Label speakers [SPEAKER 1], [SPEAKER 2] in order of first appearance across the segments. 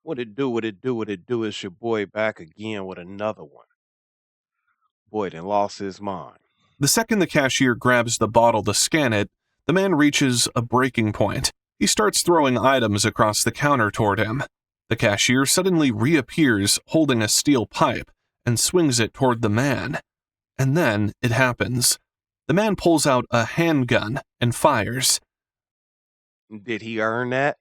[SPEAKER 1] What it do, what it do, what it do, it's your boy back again with another one. Boy done lost his mind.
[SPEAKER 2] The second the cashier grabs the bottle to scan it, the man reaches a breaking point. He starts throwing items across the counter toward him. The cashier suddenly reappears holding a steel pipe and swings it toward the man. And then it happens. The man pulls out a handgun and fires.
[SPEAKER 1] Did he earn that?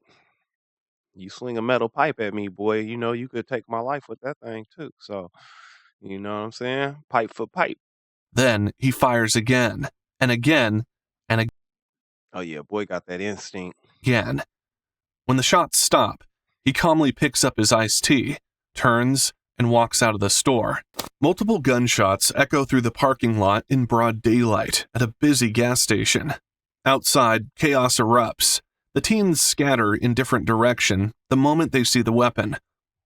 [SPEAKER 1] You sling a metal pipe at me, boy, you know you could take my life with that thing too. So, you know what I'm saying? Pipe for pipe.
[SPEAKER 2] Then he fires again, and again, and again.
[SPEAKER 1] Oh yeah, boy got that instinct.
[SPEAKER 2] When the shots stop, he calmly picks up his iced tea, turns, and walks out of the store. Multiple gunshots echo through the parking lot in broad daylight at a busy gas station. Outside, chaos erupts. The teens scatter in different direction the moment they see the weapon.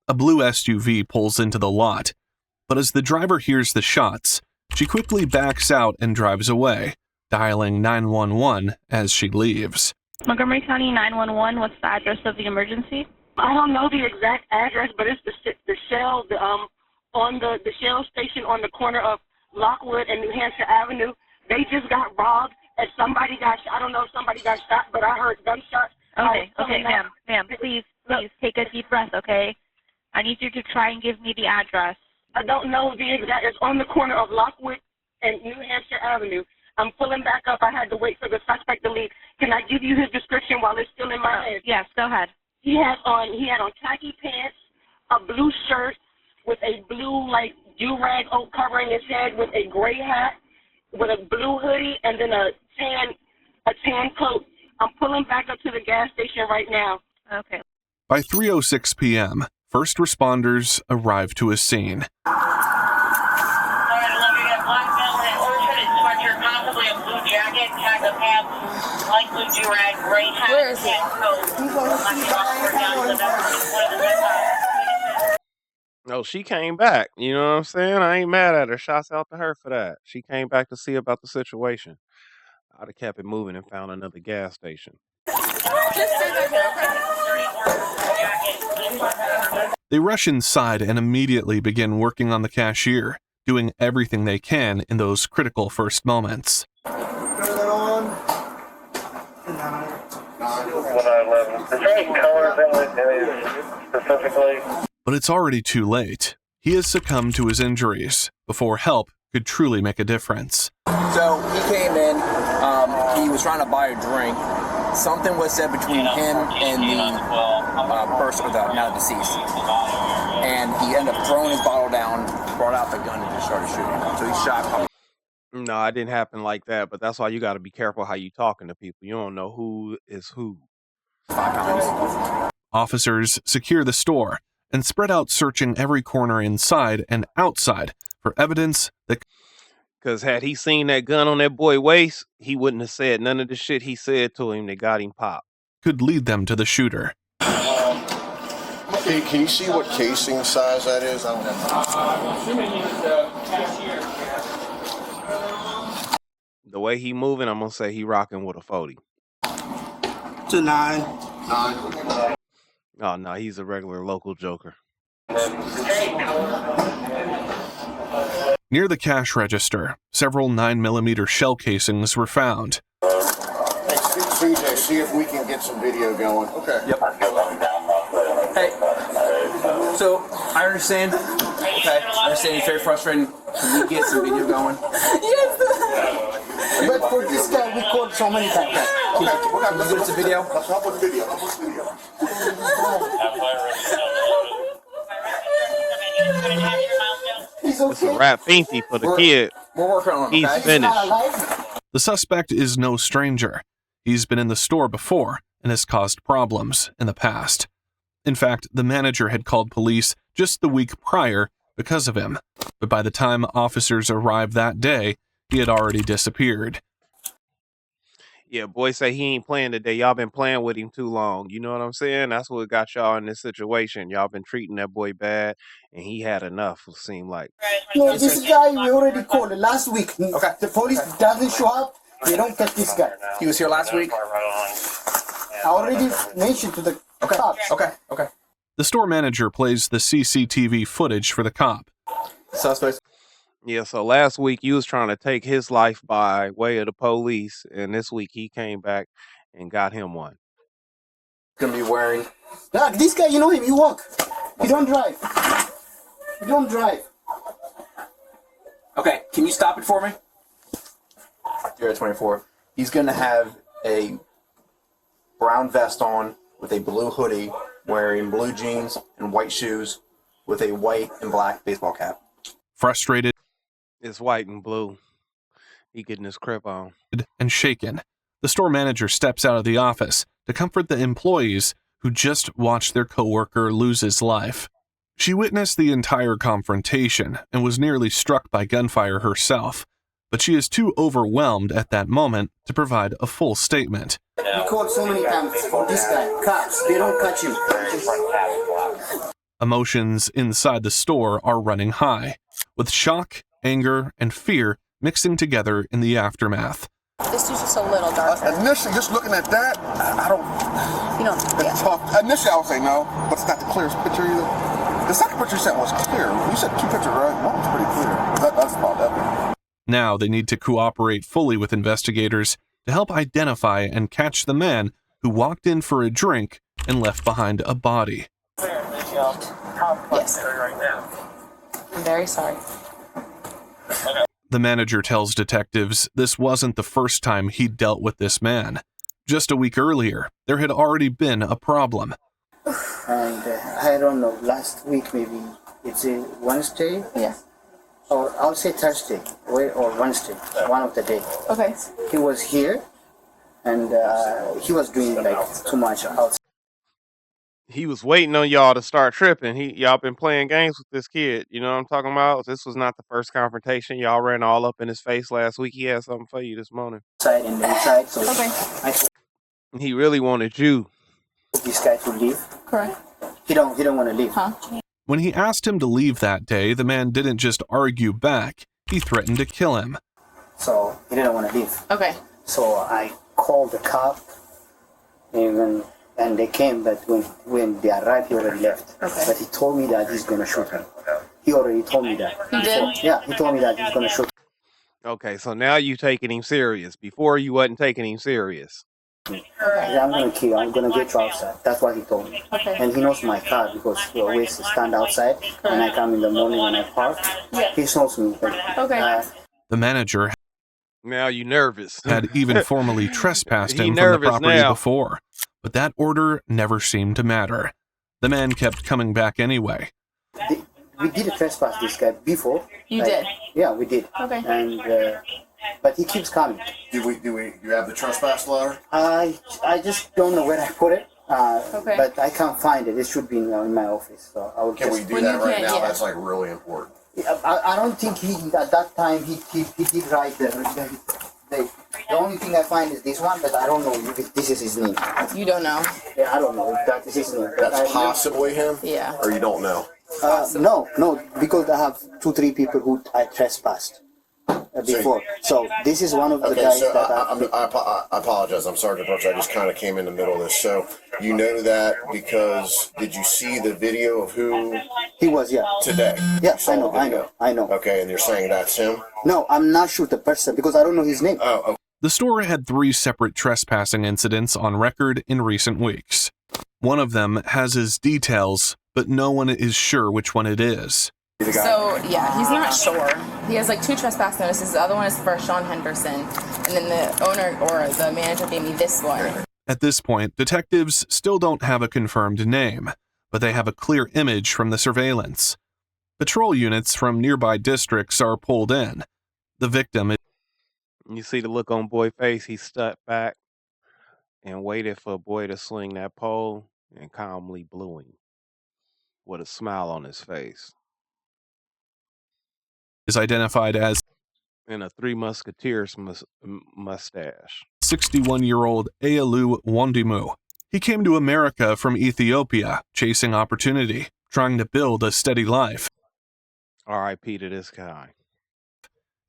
[SPEAKER 2] A blue SUV pulls into the lot, but as the driver hears the shots, she quickly backs out and drives away, dialing 911 as she leaves.
[SPEAKER 3] Montgomery County 911, what's the address of the emergency?
[SPEAKER 4] I don't know the exact address, but it's the Shell, on the Shell station on the corner of Lockwood and New Hampshire Avenue. They just got robbed and somebody got shot. I don't know if somebody got shot, but I heard gunshots.
[SPEAKER 3] Okay, ma'am, please take a deep breath, okay? I need you to try and give me the address.
[SPEAKER 4] I don't know the exact. It's on the corner of Lockwood and New Hampshire Avenue. I'm pulling back up. I had to wait for the suspect to leave. Can I give you his description while it's still in my head?
[SPEAKER 3] Yes, go ahead.
[SPEAKER 4] He had on khaki pants, a blue shirt with a blue do-rag covering his head with a gray hat, with a blue hoodie, and then a tan coat. I'm pulling back up to the gas station right now.
[SPEAKER 3] Okay.
[SPEAKER 2] By 3:06 p.m., first responders arrive to a scene.
[SPEAKER 5] Where is it?
[SPEAKER 1] Oh, she came back. You know what I'm saying? I ain't mad at her. Shouts out to her for that. She came back to see about the situation. I'd have kept it moving and found another gas station.
[SPEAKER 2] They rush inside and immediately begin working on the cashier, doing everything they can in those critical first moments. But it's already too late. He has succumbed to his injuries before help could truly make a difference.
[SPEAKER 6] So he came in, he was trying to buy a drink. Something was said between him and the person, now deceased. And he ended up throwing his bottle down, brought out the gun, and just started shooting. So he shot.
[SPEAKER 1] No, it didn't happen like that, but that's why you got to be careful how you talking to people. You don't know who is who.
[SPEAKER 6] 5 times.
[SPEAKER 2] Officers secure the store and spread out searching every corner inside and outside for evidence that...
[SPEAKER 1] Because had he seen that gun on that boy's waist, he wouldn't have said none of the shit he said to him that got him popped.
[SPEAKER 2] Could lead them to the shooter.
[SPEAKER 7] Hey, can you see what casing size that is? I don't know.
[SPEAKER 1] The way he moving, I'm going to say he rocking with a 40.
[SPEAKER 8] It's a 9.
[SPEAKER 1] Oh, no, he's a regular local joker.
[SPEAKER 2] Near the cash register, several 9mm shell casings were found.
[SPEAKER 7] Hey, CJ, see if we can get some video going. Okay.
[SPEAKER 6] Yep. Hey, so I understand. Okay, I understand it's very frustrating. Can we get some video going?
[SPEAKER 8] Yes! But for this guy, we called so many times.
[SPEAKER 6] Can you give us a video?
[SPEAKER 7] Let's help with video. Help with video.
[SPEAKER 8] He's okay.
[SPEAKER 1] It's a rap finty for the kid.
[SPEAKER 6] We're working on it,
[SPEAKER 1] He's
[SPEAKER 6] okay?
[SPEAKER 1] finished.
[SPEAKER 2] The suspect is no stranger. He's been in the store before and has caused problems in the past. In fact, the manager had called police just the week prior because of him. But by the time officers arrived that day, he had already disappeared.
[SPEAKER 1] Yeah, boy say he ain't playing today. Y'all been playing with him too long. You know what I'm saying? That's what got y'all in this situation. Y'all been treating that boy bad, and he had enough, it seemed like.
[SPEAKER 8] No, this guy we already called last week.
[SPEAKER 6] Okay.
[SPEAKER 8] The police doesn't show up. They don't catch this guy.
[SPEAKER 6] He was here last week?
[SPEAKER 8] I already mentioned to the cops.
[SPEAKER 6] Okay.
[SPEAKER 2] The store manager plays the CCTV footage for the cop.
[SPEAKER 6] Suspects
[SPEAKER 1] Yeah, so last week you was trying to take his life by way of the police, and this week he came back and got him one.
[SPEAKER 6] gonna be wearing.
[SPEAKER 8] Doc, this guy, you know him, you walk. You don't drive. You don't drive.
[SPEAKER 6] Okay, can you stop it for me? You're at 24. He's gonna have a brown vest on with a blue hoodie, wearing blue jeans and white shoes, with a white and black baseball cap.
[SPEAKER 2] Frustrated
[SPEAKER 1] It's white and blue. He getting his crib on.
[SPEAKER 2] and shaken, the store manager steps out of the office to comfort the employees who just watched their coworker lose his life. She witnessed the entire confrontation and was nearly struck by gunfire herself, but she is too overwhelmed at that moment to provide a full statement.
[SPEAKER 8] We called so many times for this guy. Cops, they don't catch him.
[SPEAKER 2] Emotions inside the store are running high, with shock, anger, and fear mixing together in the aftermath.
[SPEAKER 5] This dude's just a little darker.
[SPEAKER 7] Initially, just looking at that, I don't.
[SPEAKER 5] You know, yeah.
[SPEAKER 7] Initially, I would say no, but it's not the clearest picture either. The second picture you sent was clear. You said two pictures, right? One was pretty clear. That's about that.
[SPEAKER 2] Now they need to cooperate fully with investigators to help identify and catch the man who walked in for a drink and left behind a body.
[SPEAKER 5] Yes. I'm very sorry.
[SPEAKER 2] The manager tells detectives this wasn't the first time he'd dealt with this man. Just a week earlier, there had already been a problem.
[SPEAKER 8] And I don't know, last week maybe, it's a Wednesday?
[SPEAKER 5] Yeah.
[SPEAKER 8] Or I'll say Thursday or Wednesday, one of the day.
[SPEAKER 5] Okay.
[SPEAKER 8] He was here and he was doing like too much outside.
[SPEAKER 1] He was waiting on y'all to start tripping. Y'all been playing games with this kid. You know what I'm talking about? This was not the first confrontation. Y'all ran all up in his face last week. He had something for you this morning.
[SPEAKER 8] And inside, so
[SPEAKER 5] Okay.
[SPEAKER 8] I told
[SPEAKER 1] He really wanted you.
[SPEAKER 8] this guy to leave.
[SPEAKER 5] Correct.
[SPEAKER 8] He don't want to leave.
[SPEAKER 5] Huh?
[SPEAKER 2] When he asked him to leave that day, the man didn't just argue back, he threatened to kill him.
[SPEAKER 8] So he didn't want to leave.
[SPEAKER 5] Okay.
[SPEAKER 8] So I called the cop, and they came, but when they arrived, he already left.
[SPEAKER 5] Okay.
[SPEAKER 8] But he told me that he's going to shoot me. He already told me that.
[SPEAKER 5] He did?
[SPEAKER 8] Yeah, he told me that he's going to shoot
[SPEAKER 1] Okay, so now you taking him serious. Before you wasn't taking him serious.
[SPEAKER 8] me. Yeah, I'm going to kill you. I'm going to get you outside. That's what he told me.
[SPEAKER 5] Okay.
[SPEAKER 8] And he knows my car because he always stand outside. When I come in the morning when I park,
[SPEAKER 5] Yeah.
[SPEAKER 8] he knows me.
[SPEAKER 5] Okay.
[SPEAKER 2] The manager
[SPEAKER 1] Now you nervous.
[SPEAKER 2] had even formally trespassed
[SPEAKER 1] He
[SPEAKER 2] him from the
[SPEAKER 1] nervous
[SPEAKER 2] property
[SPEAKER 1] now.
[SPEAKER 2] before, but that order never seemed to matter. The man kept coming back anyway.
[SPEAKER 8] We did trespass this guy before.
[SPEAKER 5] You did?
[SPEAKER 8] Yeah, we did.
[SPEAKER 5] Okay.
[SPEAKER 8] And but he keeps coming.
[SPEAKER 7] Do you have the trespass letter?
[SPEAKER 8] I just don't know where I put it.
[SPEAKER 5] Okay.
[SPEAKER 8] But I can't find it. It should be in my office. So I will
[SPEAKER 7] Can we
[SPEAKER 8] just.
[SPEAKER 7] do
[SPEAKER 5] When
[SPEAKER 7] that
[SPEAKER 5] you
[SPEAKER 7] right
[SPEAKER 5] can,
[SPEAKER 7] now?
[SPEAKER 5] yeah.
[SPEAKER 7] That's like really important.
[SPEAKER 8] I don't think he at that time he did write the only thing I find is this one, but I don't know if this is his name.
[SPEAKER 5] You don't know?
[SPEAKER 8] Yeah, I don't know if that is his name. But
[SPEAKER 7] That's possibly him?
[SPEAKER 5] Yeah.
[SPEAKER 7] Or you don't know?
[SPEAKER 8] No, because I have 2-3 people who I trespassed before. So this is one of the
[SPEAKER 7] Okay,
[SPEAKER 8] guys
[SPEAKER 7] so
[SPEAKER 8] that
[SPEAKER 7] I apologize. I'm sorry to interrupt you. I just kind of came in the middle of this. So you know that because did you see the video of who
[SPEAKER 8] he was, yeah.
[SPEAKER 7] today?
[SPEAKER 8] Yeah,
[SPEAKER 7] You saw the video?
[SPEAKER 8] I know.
[SPEAKER 7] Okay, and you're saying that's him?
[SPEAKER 8] No, I'm not sure the person because I don't know his name.
[SPEAKER 7] Oh, okay.
[SPEAKER 2] The store had 3 separate trespassing incidents on record in recent weeks. One of them has his details, but no one is sure which one it is.
[SPEAKER 5] So, yeah, he's not sure. He has like 2 trespass notices. The other one is for Sean Henderson. And then the owner or the manager gave me this one.
[SPEAKER 2] At this point, detectives still don't have a confirmed name, but they have a clear image from the surveillance. Patrol units from nearby districts are pulled in. The victim is
[SPEAKER 1] You see the look on boy's face. He stepped back and waited for a boy to swing that pole and calmly blew him with a smile on his face
[SPEAKER 2] identified as
[SPEAKER 1] and a Three Musketeers mustache.
[SPEAKER 2] 61-year-old Ayalu Wandimu. He came to America from Ethiopia, chasing opportunity, trying to build a steady life.
[SPEAKER 1] R.I.P. to this guy.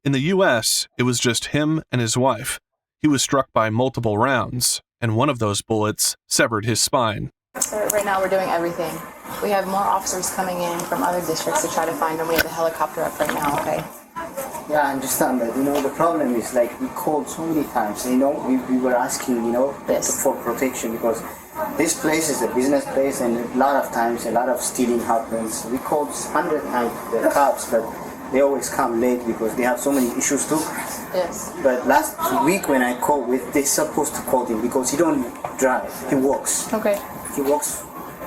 [SPEAKER 2] In the U.S., it was just him and his wife. He was struck by multiple rounds, and one of those bullets severed his spine.
[SPEAKER 5] So right now we're doing everything. We have more officers coming in from other districts to try to find them. We have a helicopter up right now, okay?
[SPEAKER 8] Yeah, I understand that. The problem is like we called so many times. We were asking,
[SPEAKER 5] Yes.
[SPEAKER 8] for protection because this place is a business place and a lot of times a lot of stealing happens. We called 100 times the cops, but they always come late because they have so many issues too.
[SPEAKER 5] Yes.
[SPEAKER 8] But last week when I called, they're supposed to call him because he don't drive. He walks.
[SPEAKER 5] Okay.
[SPEAKER 8] He walks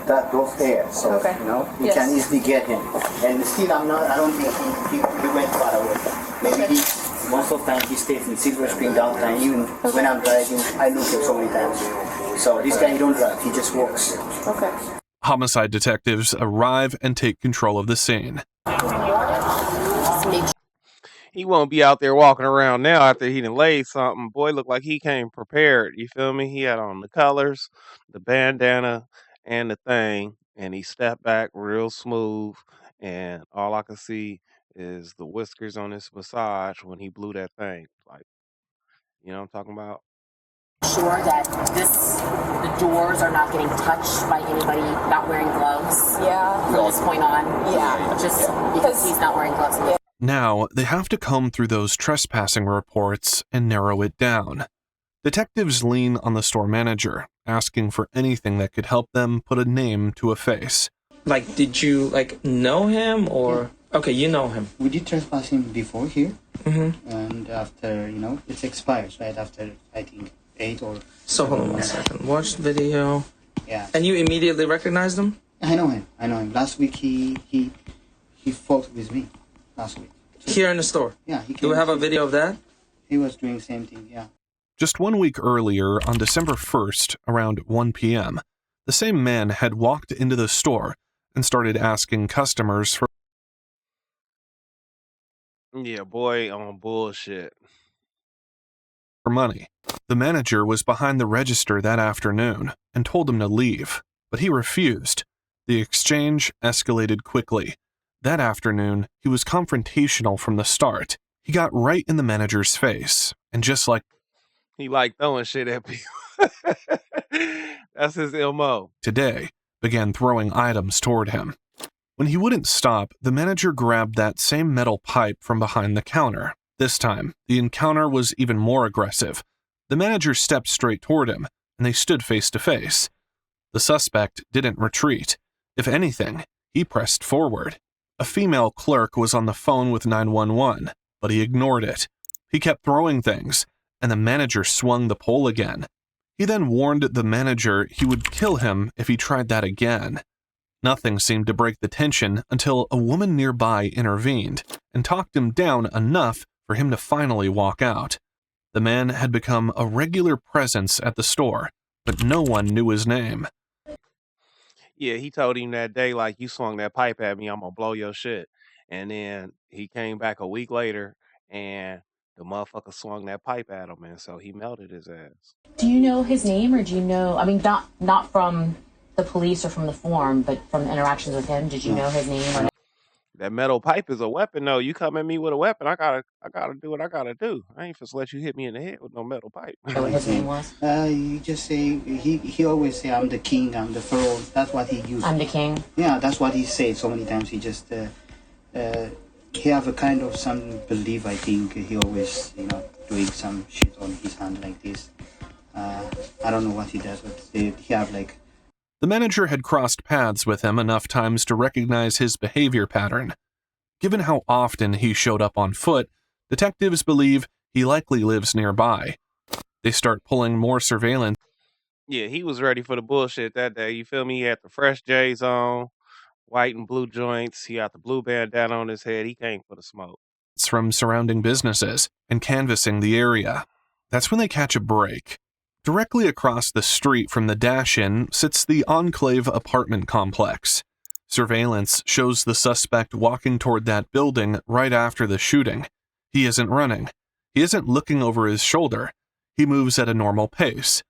[SPEAKER 8] those areas, so
[SPEAKER 5] Okay.
[SPEAKER 8] we
[SPEAKER 5] Yes.
[SPEAKER 8] can easily get him. And still, I don't think he went far away. Maybe
[SPEAKER 5] Okay.
[SPEAKER 8] most of the time he stays in Silver Spring downtown. Even when I'm driving, I look at so many times. So this guy, he don't drive. He just walks.
[SPEAKER 5] Okay.
[SPEAKER 2] Homicide detectives arrive and take control of the scene.
[SPEAKER 1] He won't be out there walking around now after he done laid something. Boy, looked like he came prepared. You feel me? He had on the colors, the bandana, and the thing, and he stepped back real smooth. And all I could see is the whiskers on his massage when he blew that thing. Like, you know what I'm talking about?
[SPEAKER 9] Sure that the doors are not getting touched by anybody not wearing gloves
[SPEAKER 5] Yeah.
[SPEAKER 9] from this point on.
[SPEAKER 5] Yeah.
[SPEAKER 9] Just because he's not wearing gloves.
[SPEAKER 5] Yeah.
[SPEAKER 2] Now, they have to comb through those trespassing reports and narrow it down. Detectives lean on the store manager, asking for anything that could help them put a name to a face.
[SPEAKER 10] Like, did you, know him or... Okay, you know him.
[SPEAKER 8] We did trespass him before here.
[SPEAKER 10] Mm-hmm.
[SPEAKER 8] And after, it expires, right? After, I think, 8 or...
[SPEAKER 10] So, hold on 1 second. Watch the video.
[SPEAKER 8] Yeah.
[SPEAKER 10] And you immediately recognized him?
[SPEAKER 8] I know him. Last week he fought with me. Last week. So,
[SPEAKER 10] Here in the store?
[SPEAKER 8] yeah. He came.
[SPEAKER 10] Do we have a video of that?
[SPEAKER 8] He was doing the same thing, yeah.
[SPEAKER 2] Just 1 week earlier, on December 1st, around 1 p.m., the same man had walked into the store and started asking customers for
[SPEAKER 1] Yeah, boy, on bullshit.
[SPEAKER 2] money. The manager was behind the register that afternoon and told him to leave, but he refused. The exchange escalated quickly. That afternoon, he was confrontational from the start. He got right in the manager's face, and just like
[SPEAKER 1] He like throwing shit at people. That's his MO.
[SPEAKER 2] today, began throwing items toward him. When he wouldn't stop, the manager grabbed that same metal pipe from behind the counter. This time, the encounter was even more aggressive. The manager stepped straight toward him, and they stood face to face. The suspect didn't retreat. If anything, he pressed forward. A female clerk was on the phone with 911, but he ignored it. He kept throwing things, and the manager swung the pole again. He then warned the manager he would kill him if he tried that again. Nothing seemed to break the tension until a woman nearby intervened and talked him down enough for him to finally walk out. The man had become a regular presence at the store, but no one knew his name.
[SPEAKER 1] Yeah, he told him that day, like, you swung that pipe at me, I'm gonna blow your shit. And then he came back a week later and the motherfucker swung that pipe at him, and so he melted his ass.
[SPEAKER 9] Do you know his name, or do you know? I mean, not from the police or from the form, but from the interactions with him. Did you know his name? Or
[SPEAKER 1] That metal pipe is a weapon, though. You come at me with a weapon, I gotta do what I gotta do. I ain't just let you hit me in the head with no metal pipe.
[SPEAKER 9] know what his name was?
[SPEAKER 8] He just say he always say I'm the king, I'm the pharaoh. That's what he used.
[SPEAKER 9] I'm the king.
[SPEAKER 8] Yeah, that's what he said so many times. He just he have a kind of some belief. I think he always doing some shit on his hand like this. I don't know what he does, but he have like.
[SPEAKER 2] The manager had crossed paths with him enough times to recognize his behavior pattern. Given how often he showed up on foot, detectives believe he likely lives nearby. They start pulling more surveillance
[SPEAKER 1] Yeah, he was ready for the bullshit that day. You feel me? He had the fresh J's on, white and blue joints. He had the blue bandana on his head. He came for the smoke.
[SPEAKER 2] from surrounding businesses and canvassing the area. That's when they catch a break. Directly across the street from the dash-in sits the Enclave apartment complex. Surveillance shows the suspect walking toward that building right after the shooting. He isn't running. He isn't looking over his shoulder. He moves at a normal pace.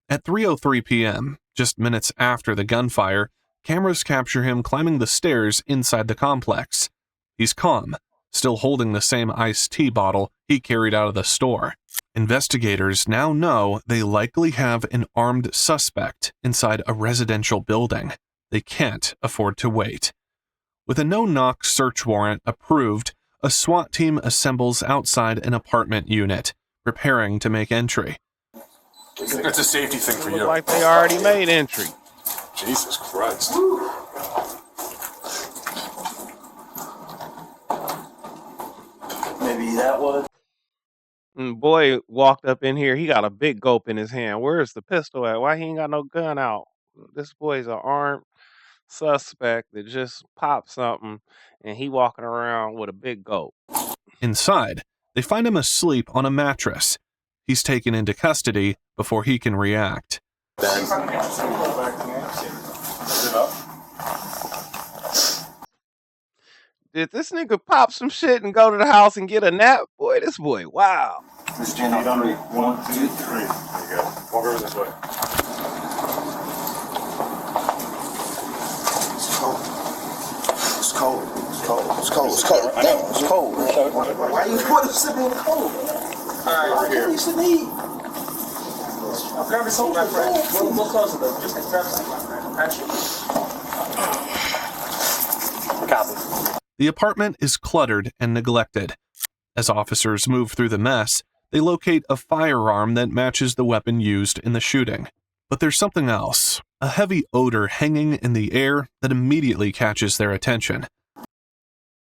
[SPEAKER 2] At 3:03 p.m., just minutes after the gunfire, cameras capture him climbing the stairs inside the complex. He's calm, still holding the same iced tea bottle he carried out of the store. Investigators now know they likely have an armed suspect inside a residential building. They can't afford to wait. With a no-knock search warrant approved, a SWAT team assembles outside an apartment unit, preparing to make entry.
[SPEAKER 11] It's a safety thing for
[SPEAKER 1] Look
[SPEAKER 11] you.
[SPEAKER 1] like they already made entry.
[SPEAKER 11] Jesus Christ.
[SPEAKER 6] Maybe that was.
[SPEAKER 1] And boy walked up in here. He got a big gulp in his hand. Where's the pistol at? Why he ain't got no gun out? This boy's an armed suspect that just popped something, and he walking around with a big gulp.
[SPEAKER 2] Inside, they find him asleep on a mattress. He's taken into custody before he can react.
[SPEAKER 1] Did this nigga pop some shit and go to the house and get a nap? Boy, this boy, wow.
[SPEAKER 11] This Jen on 3. 1, 2, 3. There you go. Walk over this way.
[SPEAKER 7] It's cold. It's cold. It's cold. It's cold. Damn, it's cold. Why you want to sit in the cold? All right, here. You should eat.
[SPEAKER 10] I'll grab your soap, my friend. We'll close it though. Just grab some, my friend.
[SPEAKER 6] Copy.
[SPEAKER 2] The apartment is cluttered and neglected. As officers move through the mess, they locate a firearm that matches the weapon used in the shooting. But there's something else, a heavy odor hanging in the air that immediately catches their attention.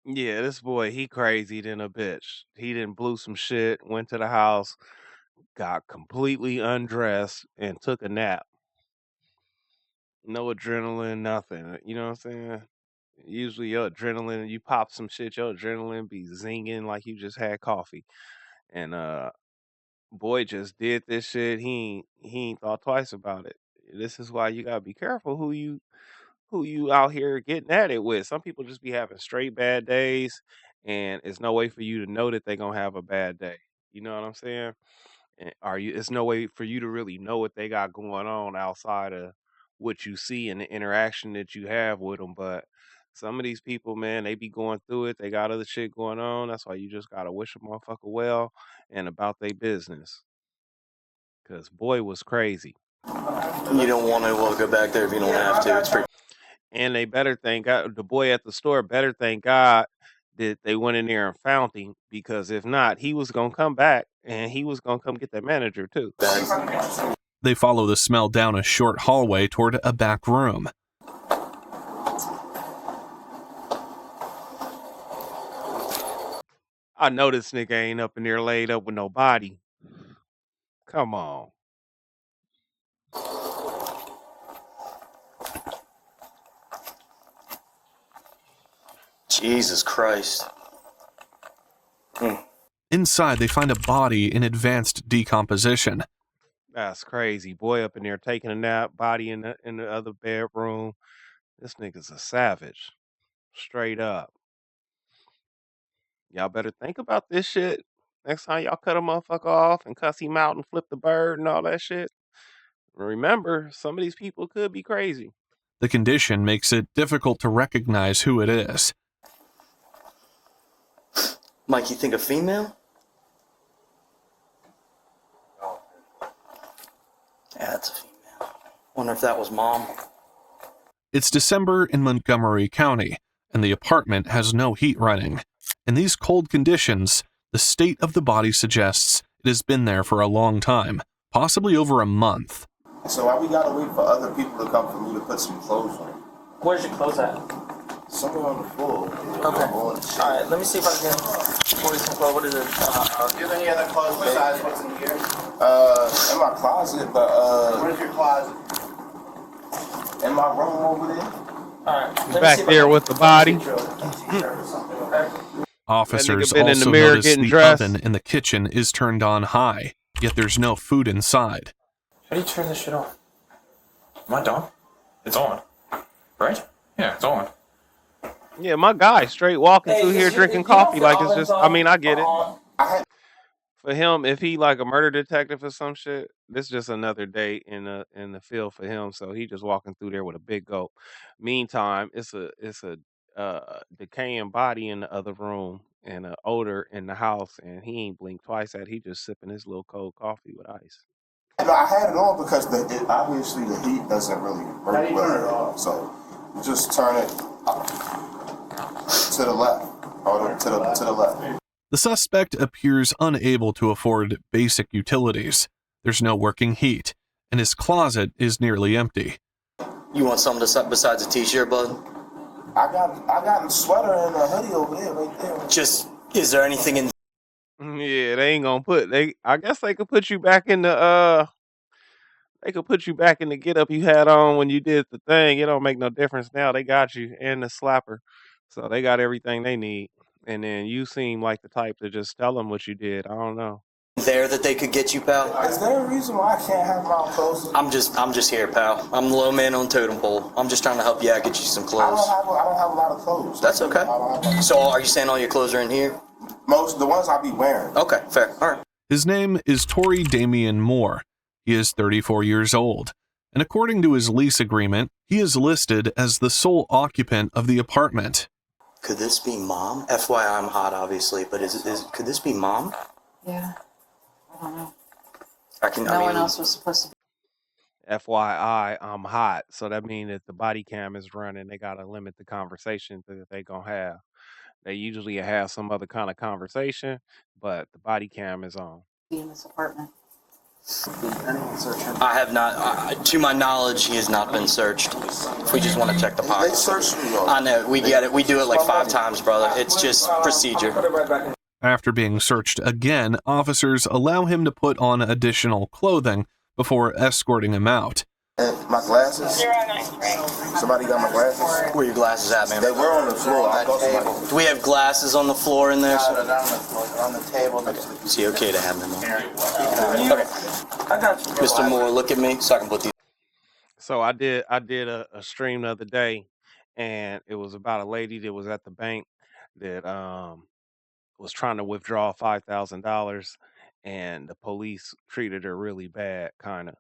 [SPEAKER 1] Yeah, this boy, he crazy than a bitch. He done blew some shit, went to the house, got completely undressed, and took a nap. No adrenaline, nothing. You know what I'm saying? Usually your adrenaline, you pop some shit, your adrenaline be zinging like you just had coffee. And boy just did this shit. He ain't thought twice about it. This is why you gotta be careful who you out here getting at it with. Some people just be having straight bad days, and it's no way for you to know that they're gonna have a bad day. You know what I'm saying? And it's no way for you to really know what they got going on outside of what you see and the interaction that you have with them. But some of these people, man, they be going through it. They got other shit going on. That's why you just gotta wish a motherfucker well and about their business. Cause boy was crazy.
[SPEAKER 6] You don't want to go back there if you don't have to. It's pretty.
[SPEAKER 1] And they better thank God, the boy at the store better thank God that they went in there and found him, because if not, he was gonna come back and he was gonna come get that manager too.
[SPEAKER 6] bad.
[SPEAKER 2] They follow the smell down a short hallway toward a back room.
[SPEAKER 1] I know this nigga ain't up in there laid up with no body. Come on.
[SPEAKER 6] Jesus Christ.
[SPEAKER 2] Inside, they find a body in advanced decomposition.
[SPEAKER 1] That's crazy. Boy up in there taking a nap, body in the other bedroom. This nigga's a savage. Straight up. Y'all better think about this shit. Next time y'all cut a motherfucker off and cuss him out and flip the bird and all that shit. Remember, some of these people could be crazy.
[SPEAKER 2] The condition makes it difficult to recognize who it is.
[SPEAKER 6] Mike, you think a female? Yeah, it's a female. Wonder if that was mom.
[SPEAKER 2] It's December in Montgomery County, and the apartment has no heat running. In these cold conditions, the state of the body suggests it has been there for a long time, possibly over a month.
[SPEAKER 12] So why we gotta wait for other people to come for me to put some clothes on?
[SPEAKER 10] Where's your clothes at?
[SPEAKER 12] Somewhere on the floor.
[SPEAKER 10] Okay. Alright, let me see if I can pull you some clothes. What is it?
[SPEAKER 12] Do you have any other clothes besides what's in here? In my closet, but Where's your closet? In my room over there.
[SPEAKER 10] Alright.
[SPEAKER 1] Back there with the body.
[SPEAKER 2] Officers
[SPEAKER 1] been in the
[SPEAKER 2] also
[SPEAKER 1] mirror
[SPEAKER 2] notice
[SPEAKER 1] getting
[SPEAKER 2] the
[SPEAKER 1] dressed.
[SPEAKER 2] oven in the kitchen is turned on high, yet there's no food inside.
[SPEAKER 10] How do you turn this shit on?
[SPEAKER 11] Am I done? It's on. Right? Yeah, it's on.
[SPEAKER 1] Yeah, my guy straight walking through here drinking coffee like it's just, I mean, I get it. For him, if he like a murder detective or some shit, this is just another day in the field for him. So he just walking through there with a big gulp. Meantime, it's a decaying body in the other room and an odor in the house, and he ain't blinked twice at it. He just sipping his little cold coffee with ice.
[SPEAKER 12] I had it on because obviously the heat doesn't really work well. So Just turn it to the left. Or to the left.
[SPEAKER 2] The suspect appears unable to afford basic utilities. There's no working heat, and his closet is nearly empty.
[SPEAKER 13] You want something besides a t-shirt, bud?
[SPEAKER 12] I got a sweater and a hoodie over there, right there.
[SPEAKER 13] Just, is there anything in...
[SPEAKER 1] Yeah, they ain't gonna put I guess they could put you back in the get up you had on when you did the thing. It don't make no difference now. They got you and the slapper. So they got everything they need. And then you seem like the type to just tell them what you did. I don't know.
[SPEAKER 13] there that they could get you, pal?
[SPEAKER 12] Is there a reason why I can't have my clothes?
[SPEAKER 13] I'm just here, pal. I'm the low man on totem pole. I'm just trying to help you out, get you some
[SPEAKER 12] I
[SPEAKER 13] clothes.
[SPEAKER 12] don't have a lot of clothes.
[SPEAKER 13] That's okay. So are you saying all your clothes are in here?
[SPEAKER 12] Most the ones I be wearing.
[SPEAKER 13] Okay, fair. All right.
[SPEAKER 2] His name is Tory Damian Moore. He is 34 years old, and according to his lease agreement, he is listed as the sole occupant of the apartment.
[SPEAKER 13] Could this be mom? FYI, I'm hot, obviously, but could this be mom?
[SPEAKER 14] Yeah. I don't know.
[SPEAKER 1] No
[SPEAKER 14] one else was supposed to be.
[SPEAKER 1] FYI, I'm hot. So that means if the body cam is running, they gotta limit the conversation that they gonna have. They usually have some other kind of conversation, but the body cam is on.
[SPEAKER 14] In this apartment.
[SPEAKER 13] I have not, to my knowledge, he has not been searched. If we just want to check the pockets.
[SPEAKER 12] They searched me.
[SPEAKER 13] I know, we get it. We do it like 5 times, brother. It's just procedure.
[SPEAKER 2] After being searched again, officers allow him to put on additional clothing before escorting him out.
[SPEAKER 12] And my glasses. Somebody got my glasses.
[SPEAKER 13] Where are your glasses at, man?
[SPEAKER 12] They were on the floor. I thought somebody...
[SPEAKER 13] Do we have glasses on the floor in there?
[SPEAKER 12] No, they're on the table.
[SPEAKER 13] Is he okay to have them on? Okay. I got you. Mr. Moore, look at me so I can put these.
[SPEAKER 1] So I did a stream the other day, and it was about a lady that was at the bank that was trying to withdraw $5,000, and the police treated her really bad, kind of.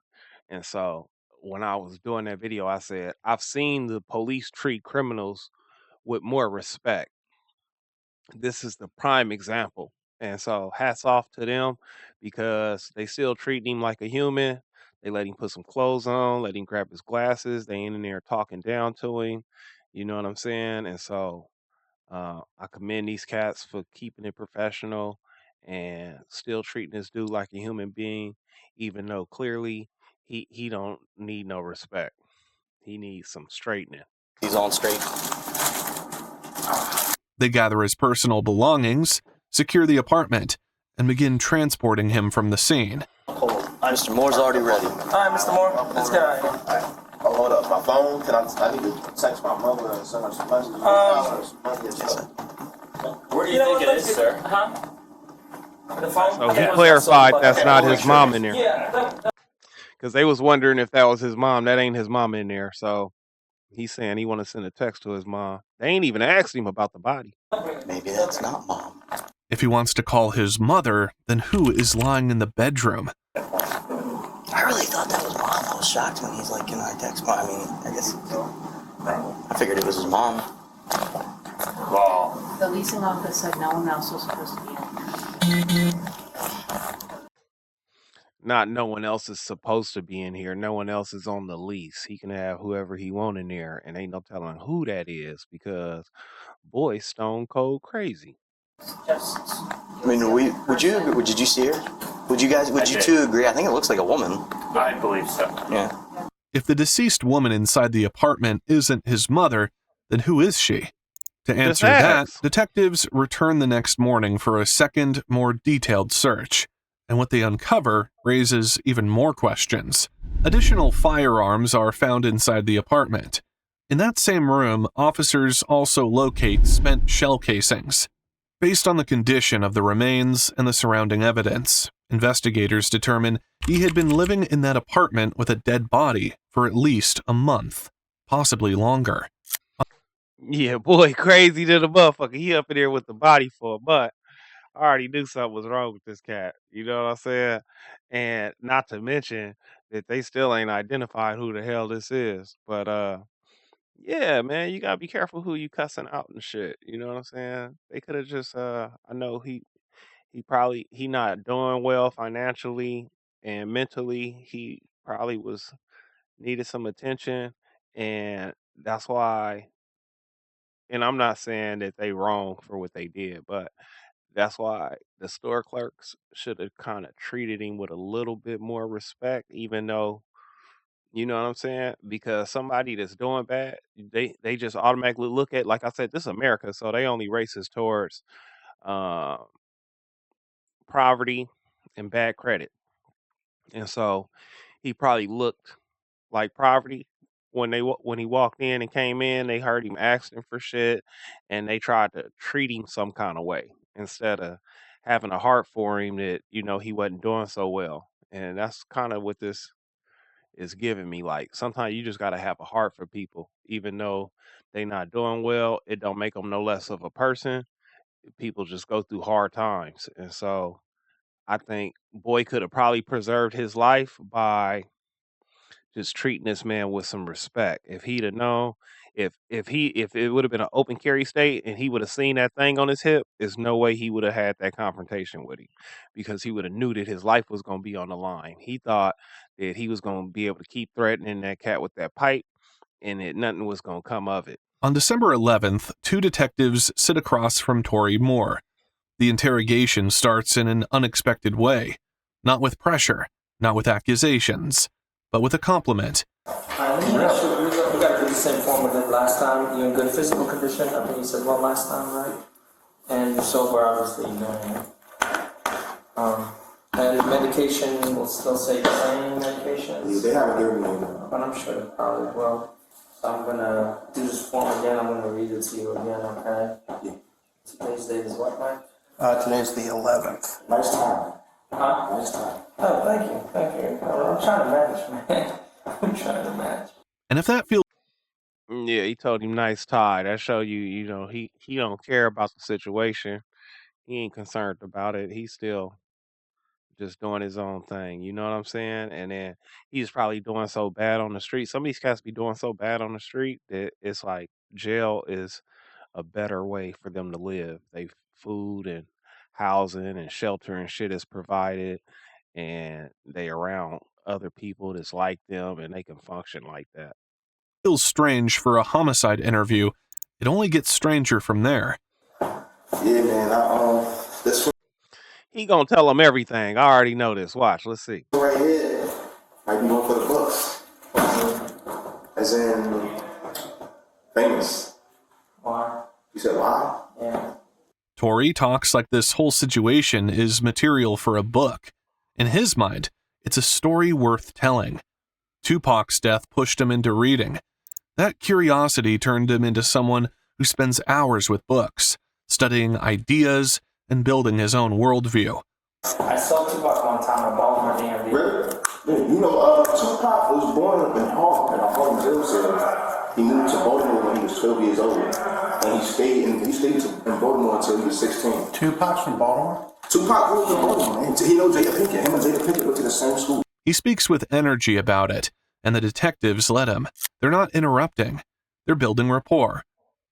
[SPEAKER 1] And so when I was doing that video, I said I've seen the police treat criminals with more respect. This is the prime example. And so hats off to them because they still treat him like a human. They let him put some clothes on, let him grab his glasses. They ain't in there talking down to him. You know what I'm saying? And so I commend these cats for keeping it professional and still treating this dude like a human being, even though clearly he don't need no respect. He needs some straightening.
[SPEAKER 13] He's on straight.
[SPEAKER 2] They gather his personal belongings, secure the apartment, and begin transporting him from the scene.
[SPEAKER 13] Mr. Moore's already ready. All right, Mr. Moore, let's get out of here.
[SPEAKER 12] Oh, hold up. My phone? I need to text my mother and send her some money.
[SPEAKER 10] Where do you think it is, sir? Huh? The phone?
[SPEAKER 1] So he clarified that's not his mom in there. Because they was wondering if that was his mom. That ain't his mom in there. So he's saying he want to send a text to his mom. They ain't even asked him about the body.
[SPEAKER 13] Maybe that's not mom.
[SPEAKER 2] If he wants to call his mother, then who is lying in the bedroom?
[SPEAKER 13] I really thought that was mom. I was shocked when he's like, can I text mom? I mean, I guess I figured it was his mom.
[SPEAKER 10] Well,
[SPEAKER 14] The leasing office said no one else was supposed to be in here.
[SPEAKER 1] Not no one else is supposed to be in here. No one else is on the lease. He can have whoever he want in there, and ain't no telling who that is because boy, stone cold crazy.
[SPEAKER 13] I mean, did you see her? Would you two agree? I think it looks like a woman.
[SPEAKER 10] I believe so.
[SPEAKER 13] Yeah.
[SPEAKER 2] If the deceased woman inside the apartment isn't his mother, then who is she? To answer that, detectives return the next morning for a second, more detailed search, and what they uncover raises even more questions. Additional firearms are found inside the apartment. In that same room, officers also locate spent shell casings. Based on the condition of the remains and the surrounding evidence, investigators determine he had been living in that apartment with a dead body for at least a month, possibly longer.
[SPEAKER 1] Yeah, boy, crazy to the motherfucker. He up in there with the body for a month. I already knew something was wrong with this cat. You know what I'm saying? And not to mention that they still ain't identified who the hell this is. But yeah, man, you gotta be careful who you cussing out and shit. You know what I'm saying? They could have just I know he not doing well financially and mentally. He probably was needed some attention and that's why, and I'm not saying that they wrong for what they did, but that's why the store clerks should have kind of treated him with a little bit more respect, even though, you know what I'm saying? Because somebody that's doing bad, they just automatically look at, like I said, this is America, so they only racist towards uh, poverty and bad credit, and so he probably looked like poverty when when he walked in and came in. They heard him asking for shit, and they tried to treat him some kind of way instead of having a heart for him that he wasn't doing so well. And that's kind of what this is giving me. Like sometimes you just got to have a heart for people, even though they not doing well. It don't make them no less of a person. People just go through hard times, and so I think boy could have probably preserved his life by just treating this man with some respect. If he'd have known, if it would have been an open carry state and he would have seen that thing on his hip, there's no way he would have had that confrontation with him, because he would have knew that his life was going to be on the line. He thought that he was going to be able to keep threatening that cat with that pipe, and that nothing was going to come of it.
[SPEAKER 2] On December 11th, two detectives sit across from Tory Moore. The interrogation starts in an unexpected way, not with pressure, not with accusations, but with a compliment.
[SPEAKER 10] We got to do the same form we did last time. You're in good physical condition. I think you said well last time, right? And you're sober, obviously, you know. And medication will still say the same medications.
[SPEAKER 12] Yeah, they haven't given me one.
[SPEAKER 10] But I'm sure they probably will. So I'm gonna do this form again. I'm gonna read it to you again, okay?
[SPEAKER 12] Yeah.
[SPEAKER 10] Today's date is what, Mike?
[SPEAKER 7] Today's the 11th.
[SPEAKER 12] Nice time.
[SPEAKER 10] Huh?
[SPEAKER 12] Nice time.
[SPEAKER 10] Oh, thank you. I'm trying to manage, man. I'm trying to manage.
[SPEAKER 2] And if that feels
[SPEAKER 1] Yeah, he told him nice tie. That show you, he don't care about the situation. He ain't concerned about it. He's still just doing his own thing. You know what I'm saying? And then he's probably doing so bad on the street. Some of these cats be doing so bad on the street that it's like jail is a better way for them to live. They food and housing and shelter and shit is provided, and they around other people that's like them, and they can function like that.
[SPEAKER 2] feels strange for a homicide interview, it only gets stranger from there.
[SPEAKER 12] Yeah, man. This
[SPEAKER 1] He gonna tell them everything. I already know this. Watch. Let's see.
[SPEAKER 12] right here might be one for the books. As in famous.
[SPEAKER 10] Why?
[SPEAKER 12] You said why?
[SPEAKER 10] Yeah.
[SPEAKER 2] Tory talks like this whole situation is material for a book. In his mind, it's a story worth telling. Tupac's death pushed him into reading. That curiosity turned him into someone who spends hours with books, studying ideas and building his own worldview.
[SPEAKER 10] I saw Tupac one time in Baltimore DMV.
[SPEAKER 12] Really? You know, Tupac was born in Harlem, in a Harlem jail cell. He moved to Baltimore when he was 12 years old, and he stayed in Baltimore until he was 16.
[SPEAKER 7] Tupac's from Baltimore?
[SPEAKER 12] Tupac grew up in Baltimore, man. He knows Jada Pinkett. Him and Jada Pinkett went to the same school.
[SPEAKER 2] He speaks with energy about it, and the detectives let him. They're not interrupting. They're building rapport.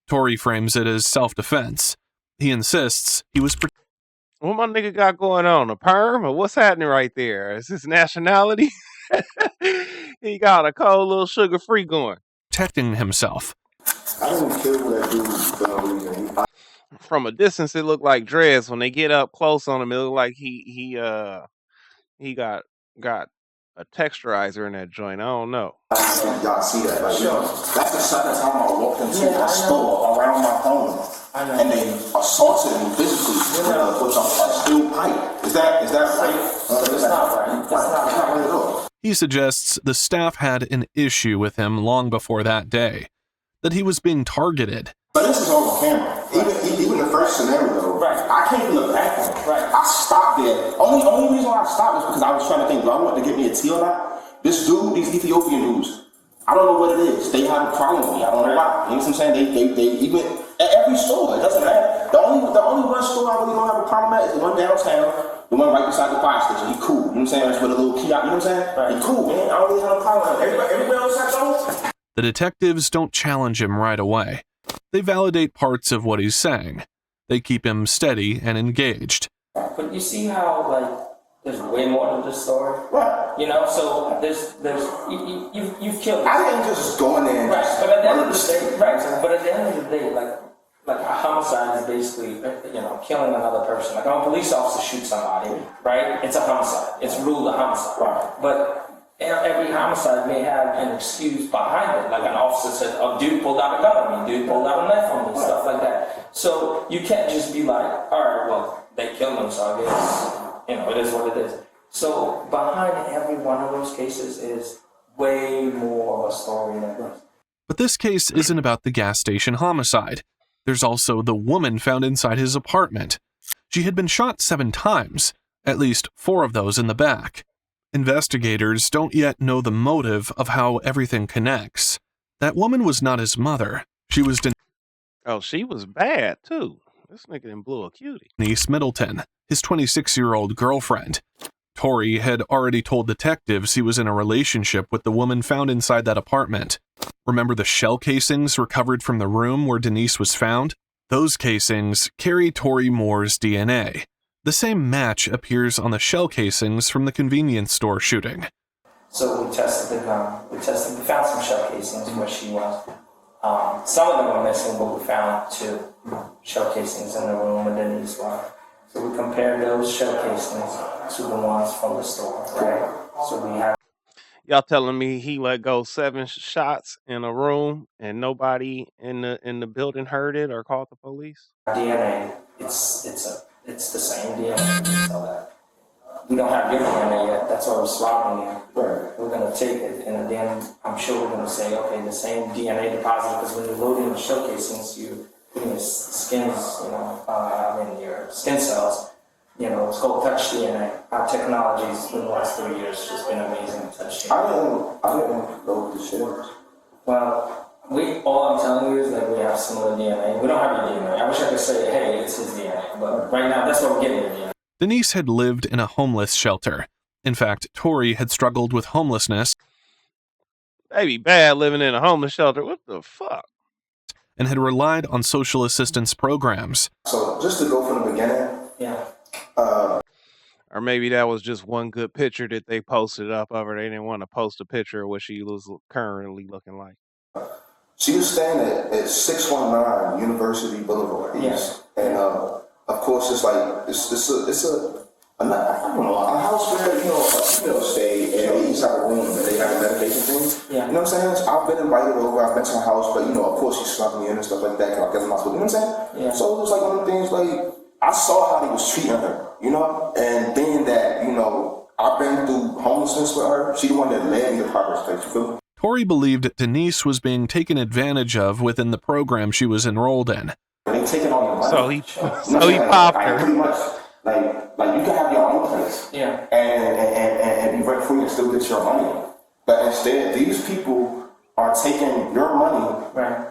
[SPEAKER 2] Tory frames it as self-defense. He insists he was
[SPEAKER 1] What my nigga got going on? A perm? Or what's happening right there? Is his nationality? He got a cold little sugar-free going.
[SPEAKER 2] protecting himself.
[SPEAKER 12] I didn't kill that dude for no reason.
[SPEAKER 1] From a distance, it looked like dreads. When they get up close on him, it looked like he got a texturizer in that joint. I don't know.
[SPEAKER 12] Y'all see that? Like, that's the second time I walked into a store around my home, and they assaulted me physically with a steel pipe. Is that right?
[SPEAKER 10] It's not right. It's not
[SPEAKER 12] right at all.
[SPEAKER 2] He suggests the staff had an issue with him long before that day, that he was being targeted.
[SPEAKER 12] But this is on camera. Even the first scenario, I came from the back. I stopped there. Only reason why I stopped was because I was trying to think, do I want to get me a tea or not? This dude, these Ethiopian dudes, I don't know what it is. They have a problem with me. I don't know why. You know what I'm saying? They even at every store. It doesn't matter. The only one store I really don't have a problem at is the one downtown. The one right beside the fire station. He cool. You know what I'm saying? That's with a little kiosk. You know what I'm saying? He cool, man. I don't really have a problem. Everybody else has those.
[SPEAKER 2] The detectives don't challenge him right away. They validate parts of what he's saying. They keep him steady and engaged.
[SPEAKER 10] But you see how, like, there's way more to this story.
[SPEAKER 12] Right.
[SPEAKER 10] You know, so you've killed.
[SPEAKER 12] I didn't just go in there and
[SPEAKER 10] right, but at the end of the day, right. But at the end of the day, like a homicide is basically, you know, killing another person. Like when a police officer shoots somebody, right? It's a homicide. It's ruled a homicide. Right. But every homicide may have an excuse behind it. Like an officer said, "Oh, dude pulled out a gun on me. Dude pulled out a knife on me," stuff like that. So you can't just be like, "All right, well, they killed him, so I guess, you know, it is what it is." So behind every one of those cases is way more of a story than this.
[SPEAKER 2] But this case isn't about the gas station homicide. There's also the woman found inside his apartment. She had been shot 7 times, at least 4 of those in the back. Investigators don't yet know the motive of how everything connects. That woman was not his mother. She was
[SPEAKER 1] Oh, she was bad, too. This nigga done blew a cutie.
[SPEAKER 2] Denise Middleton, his 26-year-old girlfriend. Tory had already told detectives he was in a relationship with the woman found inside that apartment. Remember the shell casings recovered from the room where Denise was found? Those casings carry Tory Moore's DNA. The same match appears on the shell casings from the convenience store shooting.
[SPEAKER 10] So we tested the gun. We found some shell casings where she was. Some of them were missing, but we found 2 shell casings in the room where Denise was. So we compared those shell casings to the ones from the store, right? So we have.
[SPEAKER 1] Y'all telling me he let go 7 shots in a room and nobody in the building heard it or called the police?
[SPEAKER 10] DNA. It's the same DNA. So that we don't have your DNA yet. That's why we're swabbing you. We're gonna take it, and then I'm sure we're gonna say, okay, the same DNA deposit, because when you load in the shell casings, you put in your skins, you know, your skin cells. You know, it's called touch DNA. Our technology's in the last 3 years just been amazing at touch DNA.
[SPEAKER 12] I didn't know what the shit was.
[SPEAKER 10] Well, all I'm telling you is that we have similar DNA. We don't have your DNA. I wish I could say, hey, it's his DNA, but right now that's what we're getting at.
[SPEAKER 2] Denise had lived in a homeless shelter. In fact, Tory had struggled with homelessness.
[SPEAKER 1] They be bad living in a homeless shelter. What the fuck?
[SPEAKER 2] And had relied on social assistance programs.
[SPEAKER 12] So just to go from the beginning.
[SPEAKER 10] Yeah.
[SPEAKER 1] Or maybe that was just one good picture that they posted up of her. They didn't want to post a picture of what she was currently looking like.
[SPEAKER 12] She was staying at 619 University Boulevard East. Yeah. And of course, it's like it's a I don't know, a house where, you know, a female stay and they each have a room and they have a medication thing. Yeah. You know what I'm saying? So I've been invited over, I've been to her house, but you know, of course she snuck me in and stuff like that, because I guess I'm not supposed to, you know what I'm saying? Yeah. So it was like one of the things, like, I saw how they was treating her, you know? And being that, you know, I've been through homelessness with her, she the one that led me to Progress Place, you feel me?
[SPEAKER 2] Tory believed Denise was being taken advantage of within the program she was enrolled in.
[SPEAKER 12] They taking all your money.
[SPEAKER 1] So he popped her.
[SPEAKER 12] Pretty much, like you can have your own place,
[SPEAKER 10] yeah,
[SPEAKER 12] and be rent free and still get your money. But instead, these people are taking your money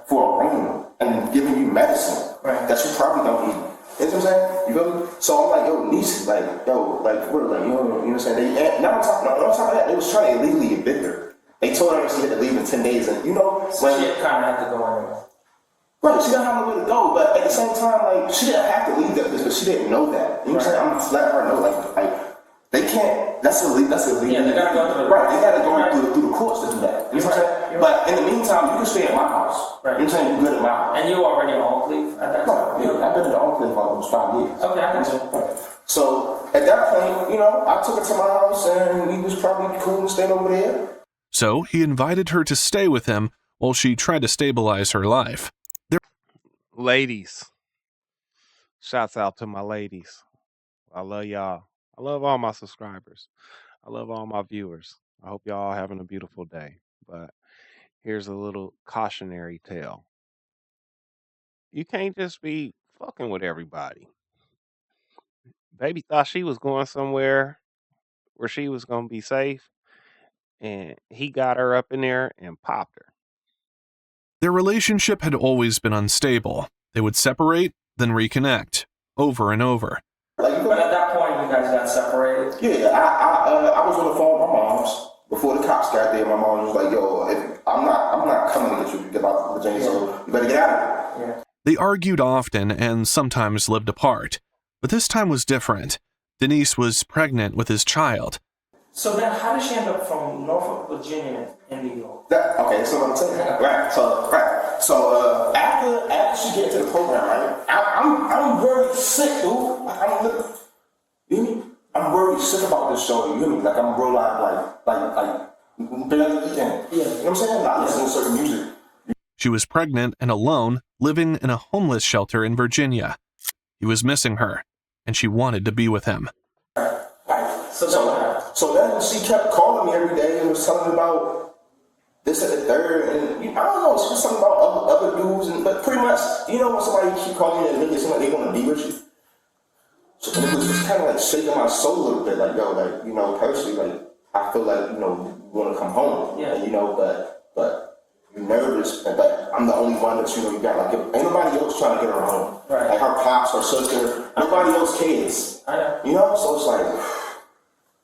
[SPEAKER 12] for a room and giving you medicine that you probably don't need. You know what I'm saying? You feel me? So I'm like, yo, niece, like, yo, like, what, like, you know what I'm saying? Now on top of that, they was trying to illegally evict her. They told her she had to leave in 10 days, and you know,
[SPEAKER 10] so she kind of had to go anyway.
[SPEAKER 12] Right, she didn't have nowhere to go, but at the same time, like, she didn't have to leave that place, but she didn't know that. You know what I'm saying? I'm just letting her know, like, they can't. That's illegal. Yeah, they gotta go through. Right, they gotta go through the courts to do that. You know what I'm saying? But in the meantime, you can stay at my house. Right. You know what I'm saying? You're good at my house.
[SPEAKER 10] And you were already in Oakleaf at that time.
[SPEAKER 12] Yeah, I've been in the Oakleaf for almost 5 years.
[SPEAKER 10] Okay, I got you.
[SPEAKER 12] So at that point, you know, I took her to my house, and we was probably cool and stayed over there.
[SPEAKER 2] So he invited her to stay with him while she tried to stabilize her life.
[SPEAKER 1] Ladies, shouts out to my ladies. I love y'all. I love all my subscribers. I love all my viewers. I hope y'all having a beautiful day. But here's a little cautionary tale. You can't just be fucking with everybody. Baby thought she was going somewhere where she was going to be safe, and he got her up in there and popped her.
[SPEAKER 2] Their relationship had always been unstable. They would separate, then reconnect, over and over.
[SPEAKER 10] But at that point, you guys got separated?
[SPEAKER 12] Yeah, I was on the phone with my mom's. Before the cops got there, my mom was like, yo, I'm not coming to get you to get out of Virginia, so you better get out of here.
[SPEAKER 2] They argued often and sometimes lived apart. But this time was different. Denise was pregnant with his child.
[SPEAKER 10] So then how did she end up from Norfolk, Virginia in New York?
[SPEAKER 12] Okay, so I'm saying, right. So after she get into the program, right, I'm very sick, dude. I'm very sick about this show. You hear me? Like I'm real like barely eating. Yeah. You know what I'm saying? Not listening to certain music.
[SPEAKER 2] She was pregnant and alone, living in a homeless shelter in Virginia. He was missing her, and she wanted to be with him.
[SPEAKER 12] Right. So then she kept calling me every day and was telling me about this and the third, and I don't know, she was talking about other dudes, but pretty much, you know, when somebody keep calling you and make it seem like they want to be with you. So it was just kind of like shaking my soul a little bit, like, yo, like, you know, personally, like, I feel like, you know, you want to come home, and, you know, but you're nervous, but I'm the only one that, you know, you got, like, ain't nobody else trying to get her home. Right. Like, her pops, her sister, nobody else cares. You know, so it's like,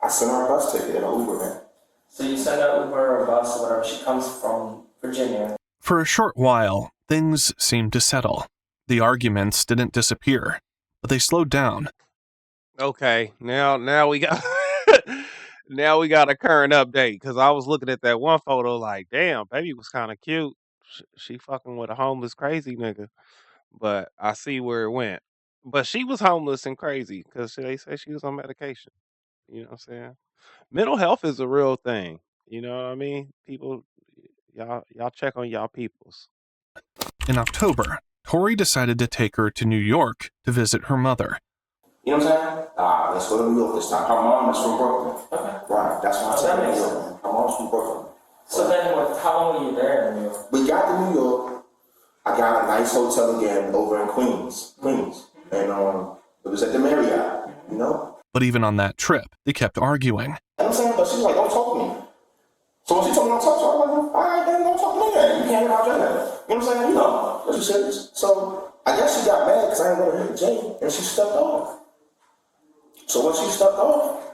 [SPEAKER 12] I sent her a bus ticket and an Uber, man.
[SPEAKER 10] So you send her Uber or a bus or whatever, she comes from Virginia.
[SPEAKER 2] For a short while, things seemed to settle. The arguments didn't disappear, but they slowed down.
[SPEAKER 1] Okay, now we got now we got a current update, because I was looking at that one photo like, damn, baby was kind of cute. She fucking with a homeless crazy nigga, but I see where it went. But she was homeless and crazy because they say she was on medication. You know what I'm saying? Mental health is a real thing. You know what I mean? People, y'all check on y'all peoples.
[SPEAKER 2] In October, Tori decided to take her to New York to visit her mother.
[SPEAKER 12] You know what I'm saying? Let's go to New York this time. Her mom is from Brooklyn. Okay. Right, that's why I said New York. Her mom's from Brooklyn.
[SPEAKER 10] So then how long were you there in New York?
[SPEAKER 12] We got to New York. I got a nice hotel again over in Queens. And it was at the Marriott, you know?
[SPEAKER 2] But even on that trip, they kept arguing.
[SPEAKER 12] You know what I'm saying? But she's like, don't talk to me. So when she told me don't talk to her, I'm like, all right, then don't talk to me then. You can't get out there. You know what I'm saying? You know, that's what she said. So I guess she got mad because I didn't let her hit the J, and she stepped off. So when she stepped off,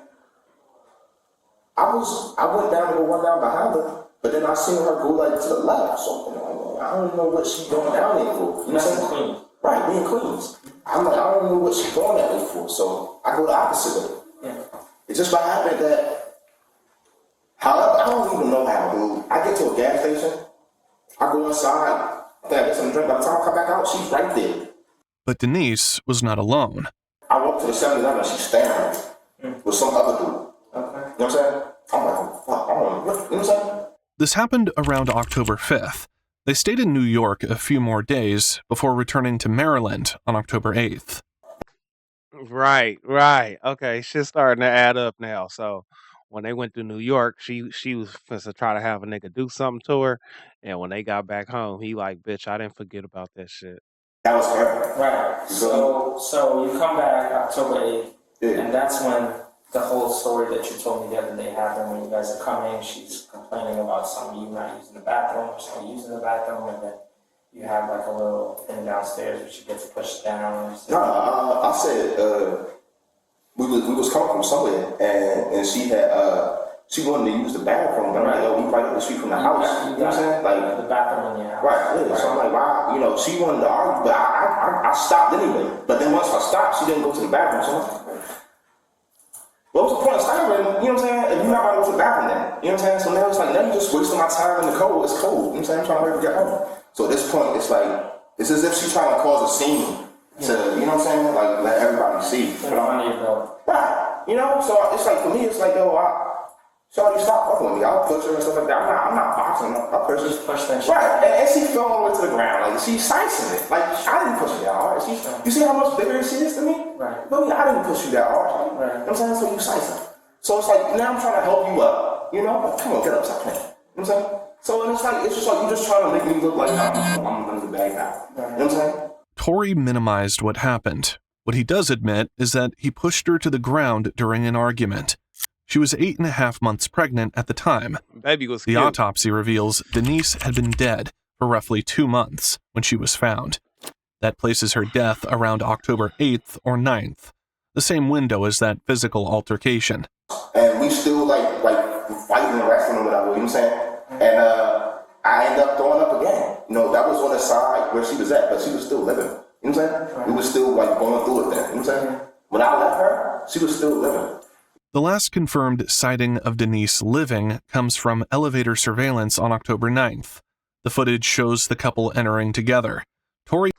[SPEAKER 12] I went down to go run down behind her, but then I seen her go like to the left. So I don't know what she's going down there for. You know what I'm saying? Right, me in Queens. I'm like, I don't know what she's going that way for. So I go the opposite way. Yeah. It just so happened that, however, I don't even know how, dude. I get to a gas station, I go inside, I think I get some drink. By the time I come back out, she's right there.
[SPEAKER 2] But Denise was not alone.
[SPEAKER 12] I walk to the 7-Eleven and she's staring with some other dude. Okay. You know what I'm saying? I'm like, fuck, I don't know. You know what I'm saying?
[SPEAKER 2] This happened around October 5th. They stayed in New York a few more days before returning to Maryland on October 8th.
[SPEAKER 1] Right. Okay, shit's starting to add up now. So when they went to New York, she was supposed to try to have a nigga do something to her, and when they got back home, he like, bitch, I didn't forget about that shit.
[SPEAKER 12] That was her.
[SPEAKER 10] Right. So you come back October 8th, and that's when the whole story that you told me the other day happened. When you guys are coming, she's complaining about some of you not using the bathroom, or some using the bathroom, and then you have like a little thing downstairs where she gets pushed down.
[SPEAKER 12] No, I said we was coming from somewhere, and she had she wanted to use the bathroom, but I'm like, yo, we right up the street from the house. You know what I'm saying? Like
[SPEAKER 10] the bathroom in your house.
[SPEAKER 12] Right. So I'm like, why? You know, she wanted to argue, but I stopped anyway. But then once I stopped, she didn't go to the bathroom. So I'm like, what was the point of stopping? You know what I'm saying? If you're not about to go to the bathroom then. You know what I'm saying? So now it's like, now you're just wasting my time in the cold. It's cold. You know what I'm saying? I'm trying to hurry to get home. So at this point, it's like, it's as if she's trying to cause a scene to, you know what I'm saying? Like, let everybody see. Right. You know? So it's like, for me, it's like, yo, Shawty, stop fucking with me. I'll push her and stuff like that. I'm not boxing her. I'll push her. Right. And she fell all the way to the ground. Like, she's slicing it. Like, I didn't push her that hard. You see how much bigger she is to me? Right. But I didn't push you that hard. Right. You know what I'm saying? So you slice her. So it's like, now I'm trying to help you up. You know? Like, come on, get up, stop playing. You know what I'm saying? So and it's just like, you're just trying to make me look like I'm under the bag now. You know what I'm saying?
[SPEAKER 2] Tori minimized what happened. What he does admit is that he pushed her to the ground during an argument. She was 8.5 months pregnant at the time.
[SPEAKER 1] Baby was
[SPEAKER 2] The
[SPEAKER 1] cute.
[SPEAKER 2] autopsy reveals Denise had been dead for roughly 2 months when she was found. That places her death around October 8th or 9th, the same window as that physical altercation.
[SPEAKER 12] And we still like fighting and wrestling or whatever, you know what I'm saying? And I ended up throwing up again. You know, that was on the side where she was at, but she was still living. You know what I'm saying? We were still like going through it then, you know what I'm saying? When I left her, she was still living.
[SPEAKER 2] The last confirmed sighting of Denise living comes from elevator surveillance on October 9th. The footage shows the couple entering together. Tori,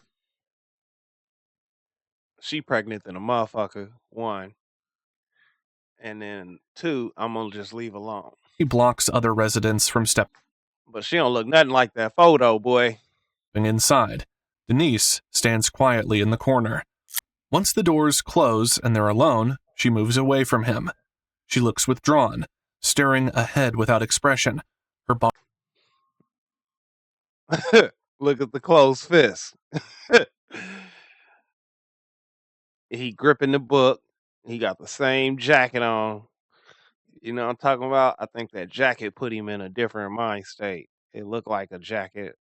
[SPEAKER 1] She pregnant than a motherfucker, 1. And then 2, I'm gonna just leave alone.
[SPEAKER 2] blocks other residents from stepping
[SPEAKER 1] But she don't look nothing like that photo, boy.
[SPEAKER 2] inside. Denise stands quietly in the corner. Once the doors close and they're alone, she moves away from him. She looks withdrawn, staring ahead without expression. Her body
[SPEAKER 1] Look at the closed fist. He gripping the book. He got the same jacket on. You know what I'm talking about? I think that jacket put him in a different mind state. It looked like a jacket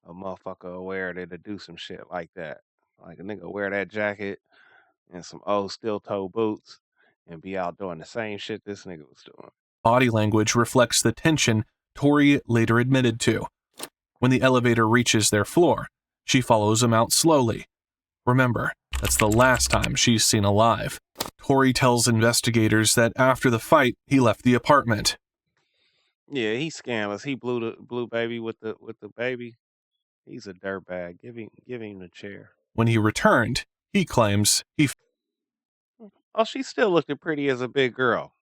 [SPEAKER 1] a motherfucker will wear to do some shit like that. Like a nigga wear that jacket and some old steel toe boots and be out doing the same shit this nigga was doing.
[SPEAKER 2] body language reflects the tension Tori later admitted to. When the elevator reaches their floor, she follows him out slowly. Remember, that's the last time she's seen alive. Tori tells investigators that after the fight, he left the apartment.
[SPEAKER 1] Yeah, he's scandalous. He blew baby with the baby. He's a dirtbag. Give him the chair.
[SPEAKER 2] When he returned, he claims he
[SPEAKER 1] she still looked pretty as a big girl.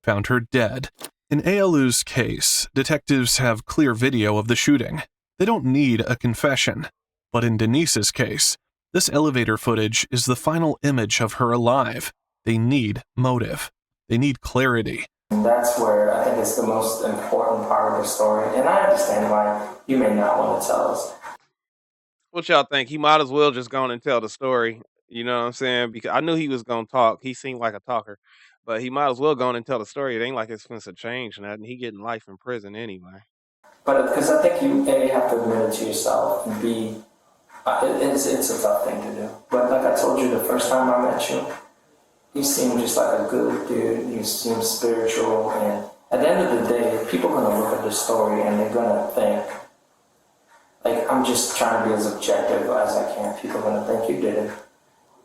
[SPEAKER 2] Found her dead. In Ayalu's case, detectives have clear video of the shooting. They don't need a confession. But in Denise's case, this elevator footage is the final image of her alive. They need motive. They need clarity.
[SPEAKER 10] That's where I think it's the most important part of the story. And I understand why you may not want to tell us.
[SPEAKER 1] What y'all think? He might as well just go on and tell the story. You know what I'm saying? Because I knew he was going to talk. He seemed like a talker. But he might as well go on and tell the story. It ain't like it's supposed to change nothing. He getting life in prison anyway.
[SPEAKER 10] But because I think you A, have to admit it to yourself, and B, it's a tough thing to do. But like I told you the first time I met you, you seemed just like a good dude. You seemed spiritual. And at the end of the day, people are going to look at the story and they're going to think, like, I'm just trying to be as objective as I can. People are going to think you did it.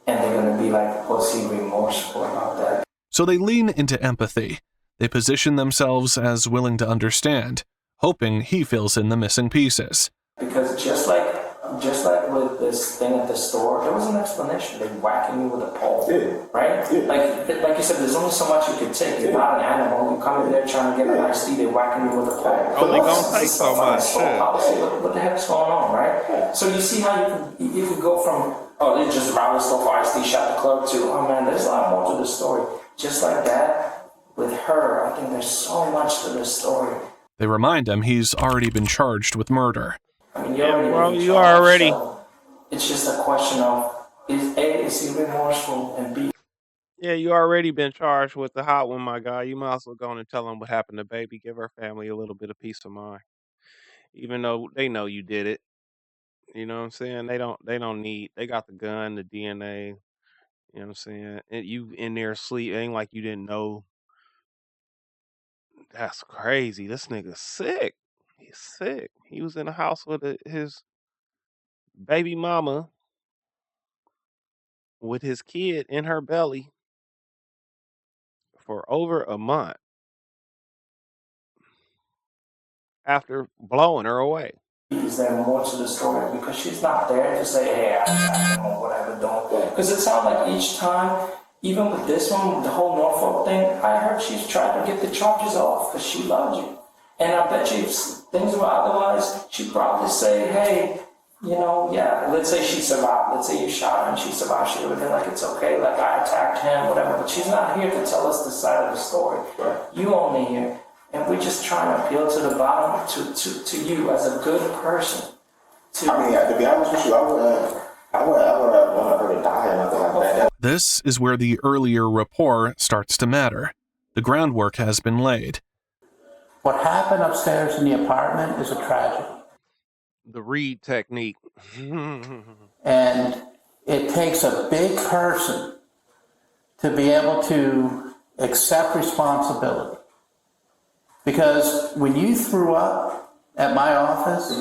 [SPEAKER 10] And they're going to be like, was he remorseful about that?
[SPEAKER 2] So they lean into empathy. They position themselves as willing to understand, hoping he fills in the missing pieces.
[SPEAKER 10] Because just like with this thing at the store, there was an explanation. They whacking you with a pole, right? Yeah. Like you said, there's only so much you can take. You're not an animal. You come in there trying to get an iced tea, they're whacking you with a pole.
[SPEAKER 1] Only gonna take so much.
[SPEAKER 10] What the heck's going on, right? So you see how you can go from, oh, they just robbed the store for iced tea, shot the club, to, oh man, there's a lot more to the story. Just like that, with her, I think there's so much to this story.
[SPEAKER 2] They remind him he's already been charged with murder.
[SPEAKER 10] I mean,
[SPEAKER 1] you already.
[SPEAKER 10] So it's just a question of, is he remorseful, and B,
[SPEAKER 1] Yeah, you already been charged with the hot one, my guy. You might as well go on and tell them what happened to baby. Give her family a little bit of peace of mind, even though they know you did it. You know what I'm saying? They don't need. They got the gun, the DNA. You know what I'm saying? And you in there asleep. It ain't like you didn't know. That's crazy. This nigga's sick. He's sick. He was in the house with his baby mama with his kid in her belly for over a month after blowing her away.
[SPEAKER 10] is there more to the story? Because she's not there to say, hey, I don't know what I've been doing. Because it sounds like each time, even with this one, the whole Norfolk thing, I heard she's trying to get the charges off because she loves you. And I bet you if things were otherwise, she'd probably say, hey, you know, yeah, let's say she survived. Let's say you shot her and she survived. She would have been like, it's okay, like I attacked him, whatever. But she's not here to tell us the side of the story. You only here. And we're just trying to appeal to the bottom, to you as a good person.
[SPEAKER 12] I mean, to be honest with you, I would want her to die or nothing like that.
[SPEAKER 2] This is where the earlier rapport starts to matter. The groundwork has been laid.
[SPEAKER 15] What happened upstairs in the apartment is a tragedy.
[SPEAKER 1] The Reed technique.
[SPEAKER 15] And it takes a big person to be able to accept responsibility. Because when you threw up at my office,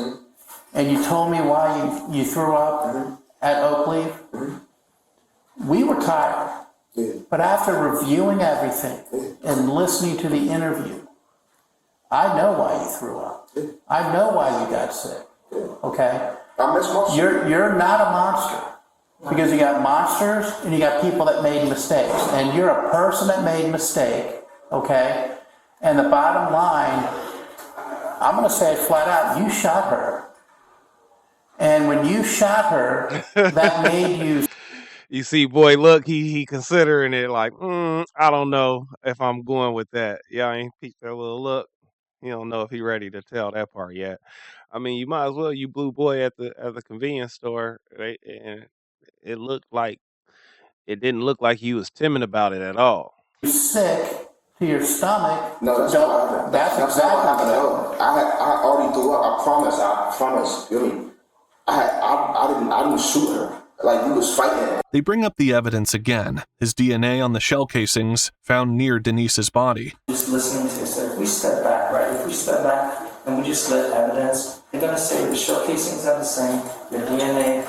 [SPEAKER 15] and you told me why you threw up at Oak Leaf, we were tired. But after reviewing everything and listening to the interview, I know why you threw up. I know why you got sick. Okay? You're not a monster. Because you got monsters and you got people that made mistakes. And you're a person that made a mistake. Okay? And the bottom line, I'm going to say it flat out, you shot her. And when you shot her, that made you...
[SPEAKER 1] You see, boy, look, he considering it like, I don't know if I'm going with that. Y'all ain't peeked that little look. He don't know if he ready to tell that part yet. I mean, you might as well. You blew boy at the convenience store, right? And it didn't look like he was timid about it at all.
[SPEAKER 15] sick to your stomach.
[SPEAKER 12] No, that's not what happened. That's exactly what happened at all. I already threw up. I promise. You know, I didn't shoot her. Like, we was fighting.
[SPEAKER 2] They bring up the evidence again, his DNA on the shell casings found near Denise's body.
[SPEAKER 10] Just listening to this, if we step back, right? If we step back and we just let evidence, they're gonna say the shell casings are the same, the DNA.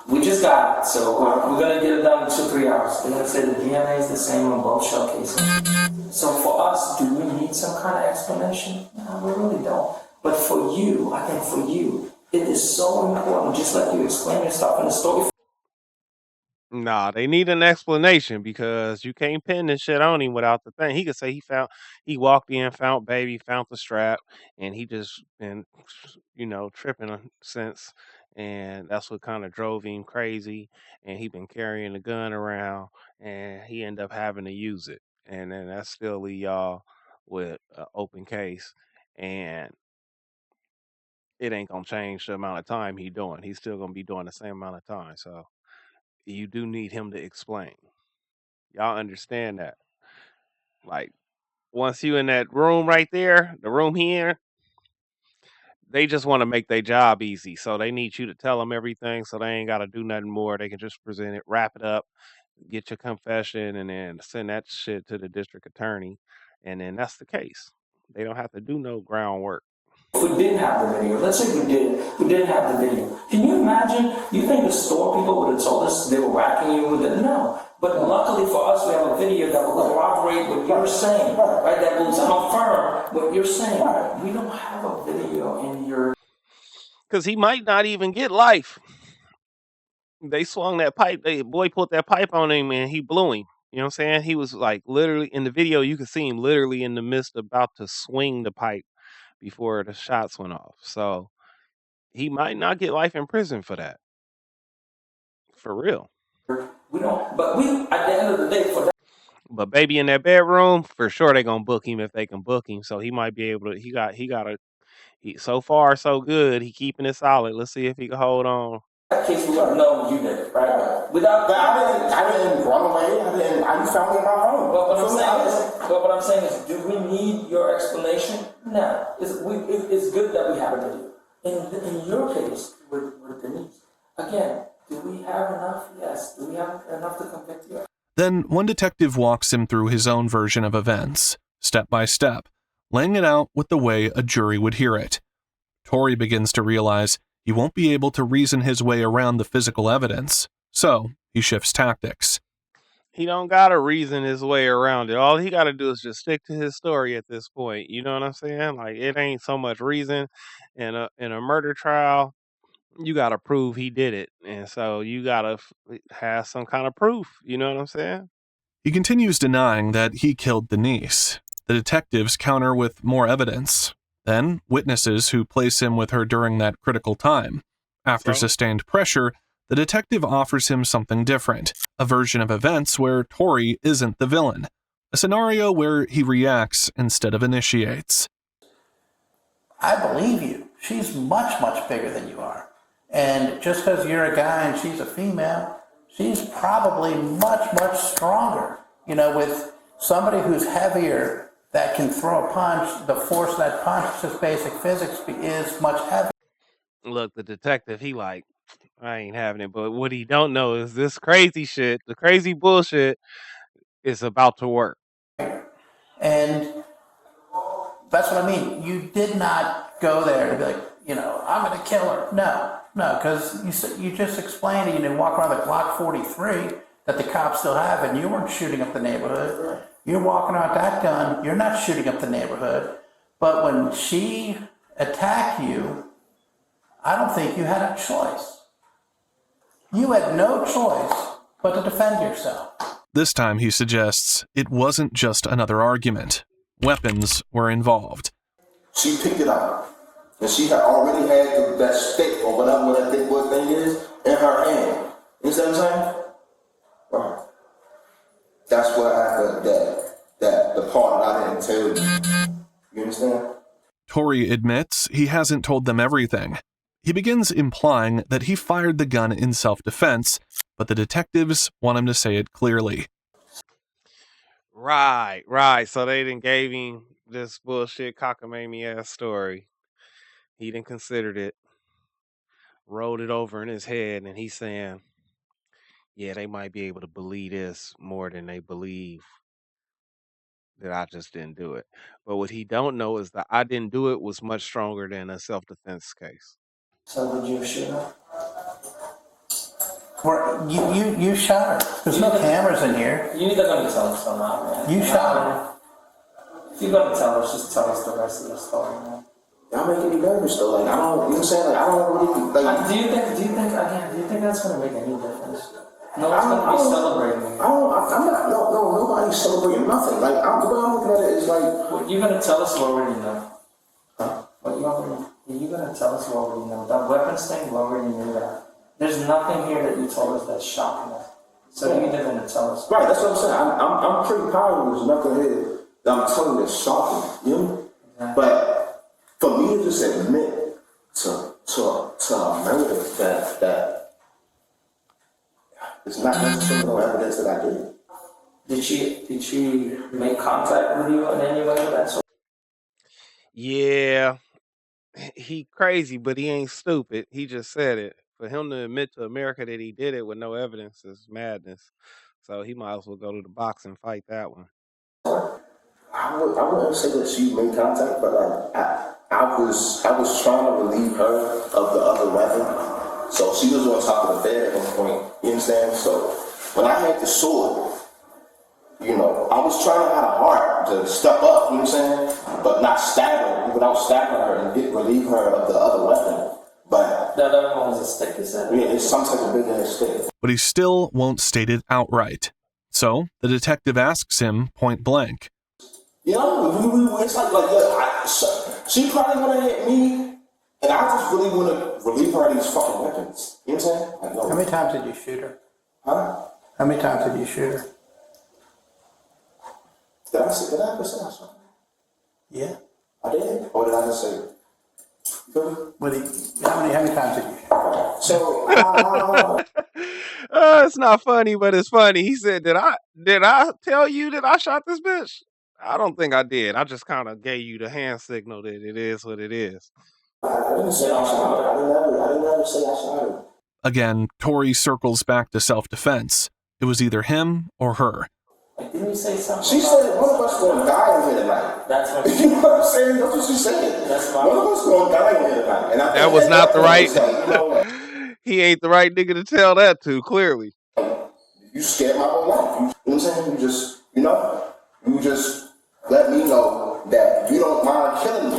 [SPEAKER 10] We just got it, so we're gonna get it done in 2-3 hours. They're gonna say the DNA is the same on both shell casings. So for us, do we need some kind of explanation? No, we really don't. But for you, I think for you, it is so important, just like you explain your stuff in the story.
[SPEAKER 1] Nah, they need an explanation because you can't pin this shit on him without the thing. He could say he walked in, found baby, found the strap, and he just been, tripping since, and that's what kind of drove him crazy. And he been carrying the gun around, and he ended up having to use it, and then that still leave y'all with an open case, and it ain't gonna change the amount of time he doing. He's still gonna be doing the same amount of time, so. You do need him to explain. Y'all understand that. Like, once you in that room right there, the room he in, they just want to make their job easy. So they need you to tell them everything so they ain't got to do nothing more. They can just present it, wrap it up, get your confession, and then send that shit to the district attorney. And then that's the case. They don't have to do no groundwork.
[SPEAKER 10] If we didn't have the video, let's say we didn't have the video. Can you imagine? You think the store people would have told us they were whacking you with it? No. But luckily for us, we have a video that will corroborate what you're saying, right? That will confirm what you're saying. We don't have a video in your...
[SPEAKER 1] Because he might not even get life. They swung that pipe. Boy put that pipe on him and he blew him. You know what I'm saying? He was like literally in the video. You could see him literally in the midst about to swing the pipe before the shots went off. So he might not get life in prison for that. For real.
[SPEAKER 10] We don't, but we, at the end of the day, for that.
[SPEAKER 1] But baby in that bedroom, for sure they gonna book him if they can book him. So he might be able to, so far so good. He keeping it solid. Let's see if he can hold on.
[SPEAKER 10] That case we would have known you did it, right? Without that,
[SPEAKER 12] I didn't run away. I just found it in my home.
[SPEAKER 10] But what I'm saying is, do we need your explanation? No. It's good that we have a video. In your case, with Denise, again, do we have enough? Yes. Do we have enough to convict you?
[SPEAKER 2] Then one detective walks him through his own version of events, step by step, laying it out with the way a jury would hear it. Tori begins to realize he won't be able to reason his way around the physical evidence, so he shifts tactics.
[SPEAKER 1] He don't gotta reason his way around it. All he gotta do is just stick to his story at this point. You know what I'm saying? Like, it ain't so much reason in a murder trial. You gotta prove he did it, and so you gotta have some kind of proof. You know what I'm saying?
[SPEAKER 2] He continues denying that he killed Denise. The detectives counter with more evidence. Then, witnesses who place him with her during that critical time. After sustained pressure, the detective offers him something different, a version of events where Tori isn't the villain, a scenario where he reacts instead of initiates.
[SPEAKER 15] I believe you. She's much, much bigger than you are. And just because you're a guy and she's a female, she's probably much, much stronger. You know, with somebody who's heavier that can throw a punch, the force of that punch, just basic physics, is much heavier.
[SPEAKER 1] Look, the detective, he like, I ain't having it. But what he don't know is this crazy shit, the crazy bullshit, is about to work.
[SPEAKER 15] And that's what I mean. You did not go there to be like, I'm going to kill her. No, because you just explained it. You didn't walk around the Glock 43. that the cops still have, and you weren't shooting up the neighborhood. You're walking around with that gun, you're not shooting up the neighborhood. But when she attacked you, I don't think you had a choice. You had no choice but to defend yourself.
[SPEAKER 2] This time, he suggests, it wasn't just another argument. Weapons were involved.
[SPEAKER 12] She picked it up, and she had already had that stick or whatever that big boy thing is in her hand. You see what I'm saying? Right. That's what happened. That the part that I didn't tell you. You understand?
[SPEAKER 2] Tory admits he hasn't told them everything. He begins implying that he fired the gun in self-defense, but the detectives want him to say it clearly.
[SPEAKER 1] Right. So they done gave him this bullshit cockamamie ass story. He done considered it, rolled it over in his head, and he's saying, yeah, they might be able to believe this more than they believe that I just didn't do it. But what he don't know is that I didn't do it was much stronger than a self-defense case.
[SPEAKER 10] So would you shoot her?
[SPEAKER 15] You shot her. There's no cameras in here.
[SPEAKER 10] You're either going to tell us or not, man.
[SPEAKER 15] You shot her.
[SPEAKER 10] If you're going to tell us, just tell us the rest of the story, man.
[SPEAKER 12] Y'all making me nervous though. Like I don't, you know what I'm saying? Like I don't really like.
[SPEAKER 10] Do you think that's going to make any difference? No one's going to be celebrating.
[SPEAKER 12] I'm not. No, nobody's celebrating nothing. Like the way I'm looking at it is like.
[SPEAKER 10] Well, you're going to tell us what we already know. Huh? What you already? You're going to tell us what we already know. That weapons thing, we already knew that. There's nothing here that you told us that's shocking us. So you're either going to tell us.
[SPEAKER 12] Right. That's what I'm saying. I'm pretty positive there's nothing here that I'm telling you that's shocking. You know. Exactly. But for me to just admit to a murder that it's not necessarily no evidence that I did.
[SPEAKER 10] Did she make contact with you in any way of that sort?
[SPEAKER 1] Yeah, he crazy, but he ain't stupid. He just said it. For him to admit to America that he did it with no evidence is madness. So he might as well go to the box and fight that one.
[SPEAKER 12] I wouldn't say that she made contact, but like I was trying to relieve her of the other weapon. So she was on top of the bed at one point. You understand? So when I had the sword, you know, I was trying to have a heart to step up. You know what I'm saying? But not stab her without stabbing her and relieve her of the other weapon. But
[SPEAKER 10] that other one was a stick, you said?
[SPEAKER 12] Yeah, it's some type of big ass stick.
[SPEAKER 2] But he still won't state it outright. So the detective asks him point blank.
[SPEAKER 12] You know, it's like yeah, she probably want to hit me, and I just really want to relieve her of these fucking weapons. You know what I'm saying? Like, no.
[SPEAKER 15] How many times did you shoot her?
[SPEAKER 12] Huh?
[SPEAKER 15] How many times did you shoot her?
[SPEAKER 12] Did I ever say I shot her?
[SPEAKER 15] Yeah.
[SPEAKER 12] I did. Or did I just say?
[SPEAKER 15] How many times did you shoot her?
[SPEAKER 12] So.
[SPEAKER 1] It's not funny, but it's funny. He said, "Did I tell you that I shot this bitch? I don't think I did. I just kind of gave you the hand signal that it is what it is."
[SPEAKER 12] I didn't say I shot her. I didn't ever say I shot her.
[SPEAKER 2] Again, Tory circles back to self-defense. It was either him or her.
[SPEAKER 10] Didn't you say something?
[SPEAKER 12] She said one of us going to die in here tonight.
[SPEAKER 10] That's what
[SPEAKER 12] you know what I'm saying? That's what she said. One of us going to die in here tonight. And I
[SPEAKER 1] that was not the right. He ain't the right nigga to tell that to. Clearly,
[SPEAKER 12] you scared my whole life. You know what I'm saying? You just let me know that you don't mind killing me.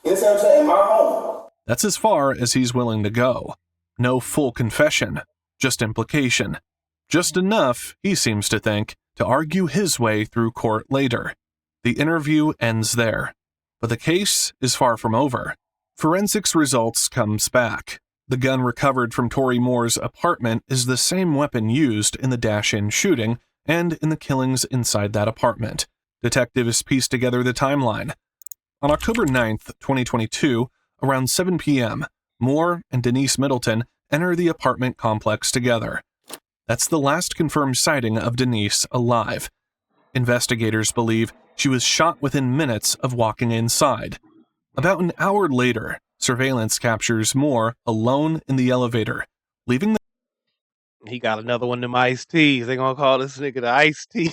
[SPEAKER 12] You know what I'm saying? In my home.
[SPEAKER 2] That's as far as he's willing to go. No full confession, just implication. Just enough, he seems to think, to argue his way through court later. The interview ends there. But the case is far from over. Forensics results comes back. The gun recovered from Tory Moore's apartment is the same weapon used in the dash-in shooting and in the killings inside that apartment. Detectives pieced together the timeline. On October 9th, 2022, around 7 p.m., Moore and Denise Middleton enter the apartment complex together. That's the last confirmed sighting of Denise alive. Investigators believe she was shot within minutes of walking inside. About an hour later, surveillance captures Moore alone in the elevator, leaving the...
[SPEAKER 1] He got another one of them iced teas. They gonna call this nigga the iced tea.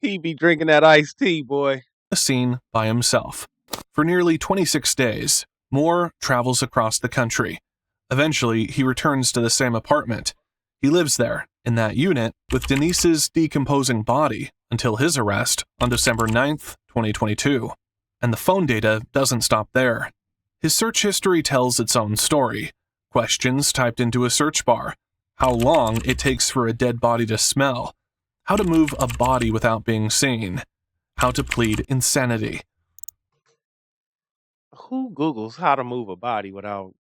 [SPEAKER 1] He be drinking that iced tea, boy.
[SPEAKER 2] ...the scene by himself. For nearly 26 days, Moore travels across the country. Eventually, he returns to the same apartment. He lives there, in that unit, with Denise's decomposing body until his arrest on December 9th, 2022. And the phone data doesn't stop there. His search history tells its own story. Questions typed into a search bar. How long it takes for a dead body to smell. How to move a body without being seen. How to plead insanity.
[SPEAKER 1] Who Googles how to move a body without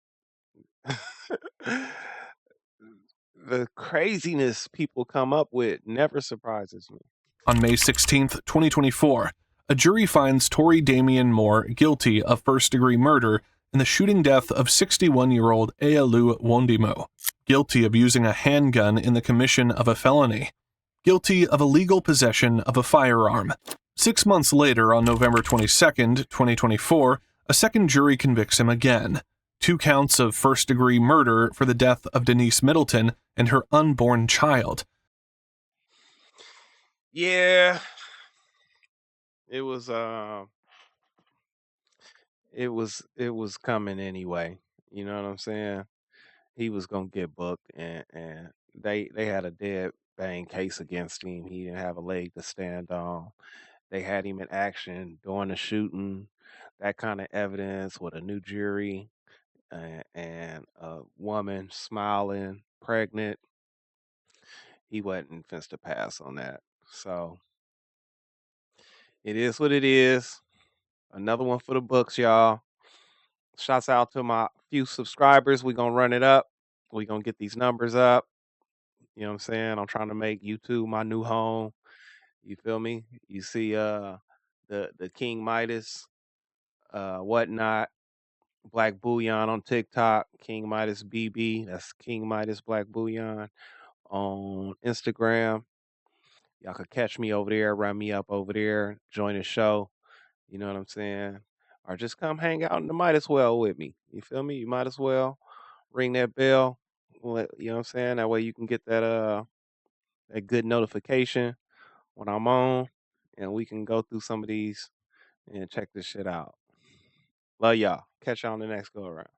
[SPEAKER 1] the craziness people come up with never surprises me.
[SPEAKER 2] On May 16, 2024, a jury finds Tori Damian Moore guilty of first-degree murder in the shooting death of 61-year-old Ealu Wondimo, guilty of using a handgun in the commission of a felony, guilty of illegal possession of a firearm. 6 months later, on November 22, 2024, a second jury convicts him again. 2 counts of first-degree murder for the death of Denise Middleton and her unborn child.
[SPEAKER 1] Yeah. It was it was coming anyway. You know what I'm saying? He was gonna get booked, and they had a dead bang case against him. He didn't have a leg to stand on. They had him in action during the shooting. That kind of evidence with a new jury and a woman smiling, pregnant. He wasn't finna to pass on that. So it is what it is. Another one for the books, y'all. Shouts out to my few subscribers. We're gonna run it up. We're gonna get these numbers up. You know what I'm saying? I'm trying to make YouTube my new home. You feel me? You see the King Midas, whatnot, Black Bullion on TikTok, King Midas BB, that's King Midas Black Bullion on Instagram. Y'all could catch me over there, run me up over there, join the show. You know what I'm saying? Or just come hang out in the Midas Well with me. You feel me? You might as well ring that bell. You know what I'm saying? That way you can get that good notification when I'm on, and we can go through some of these and check this shit out. Love y'all. Catch y'all on the next go around.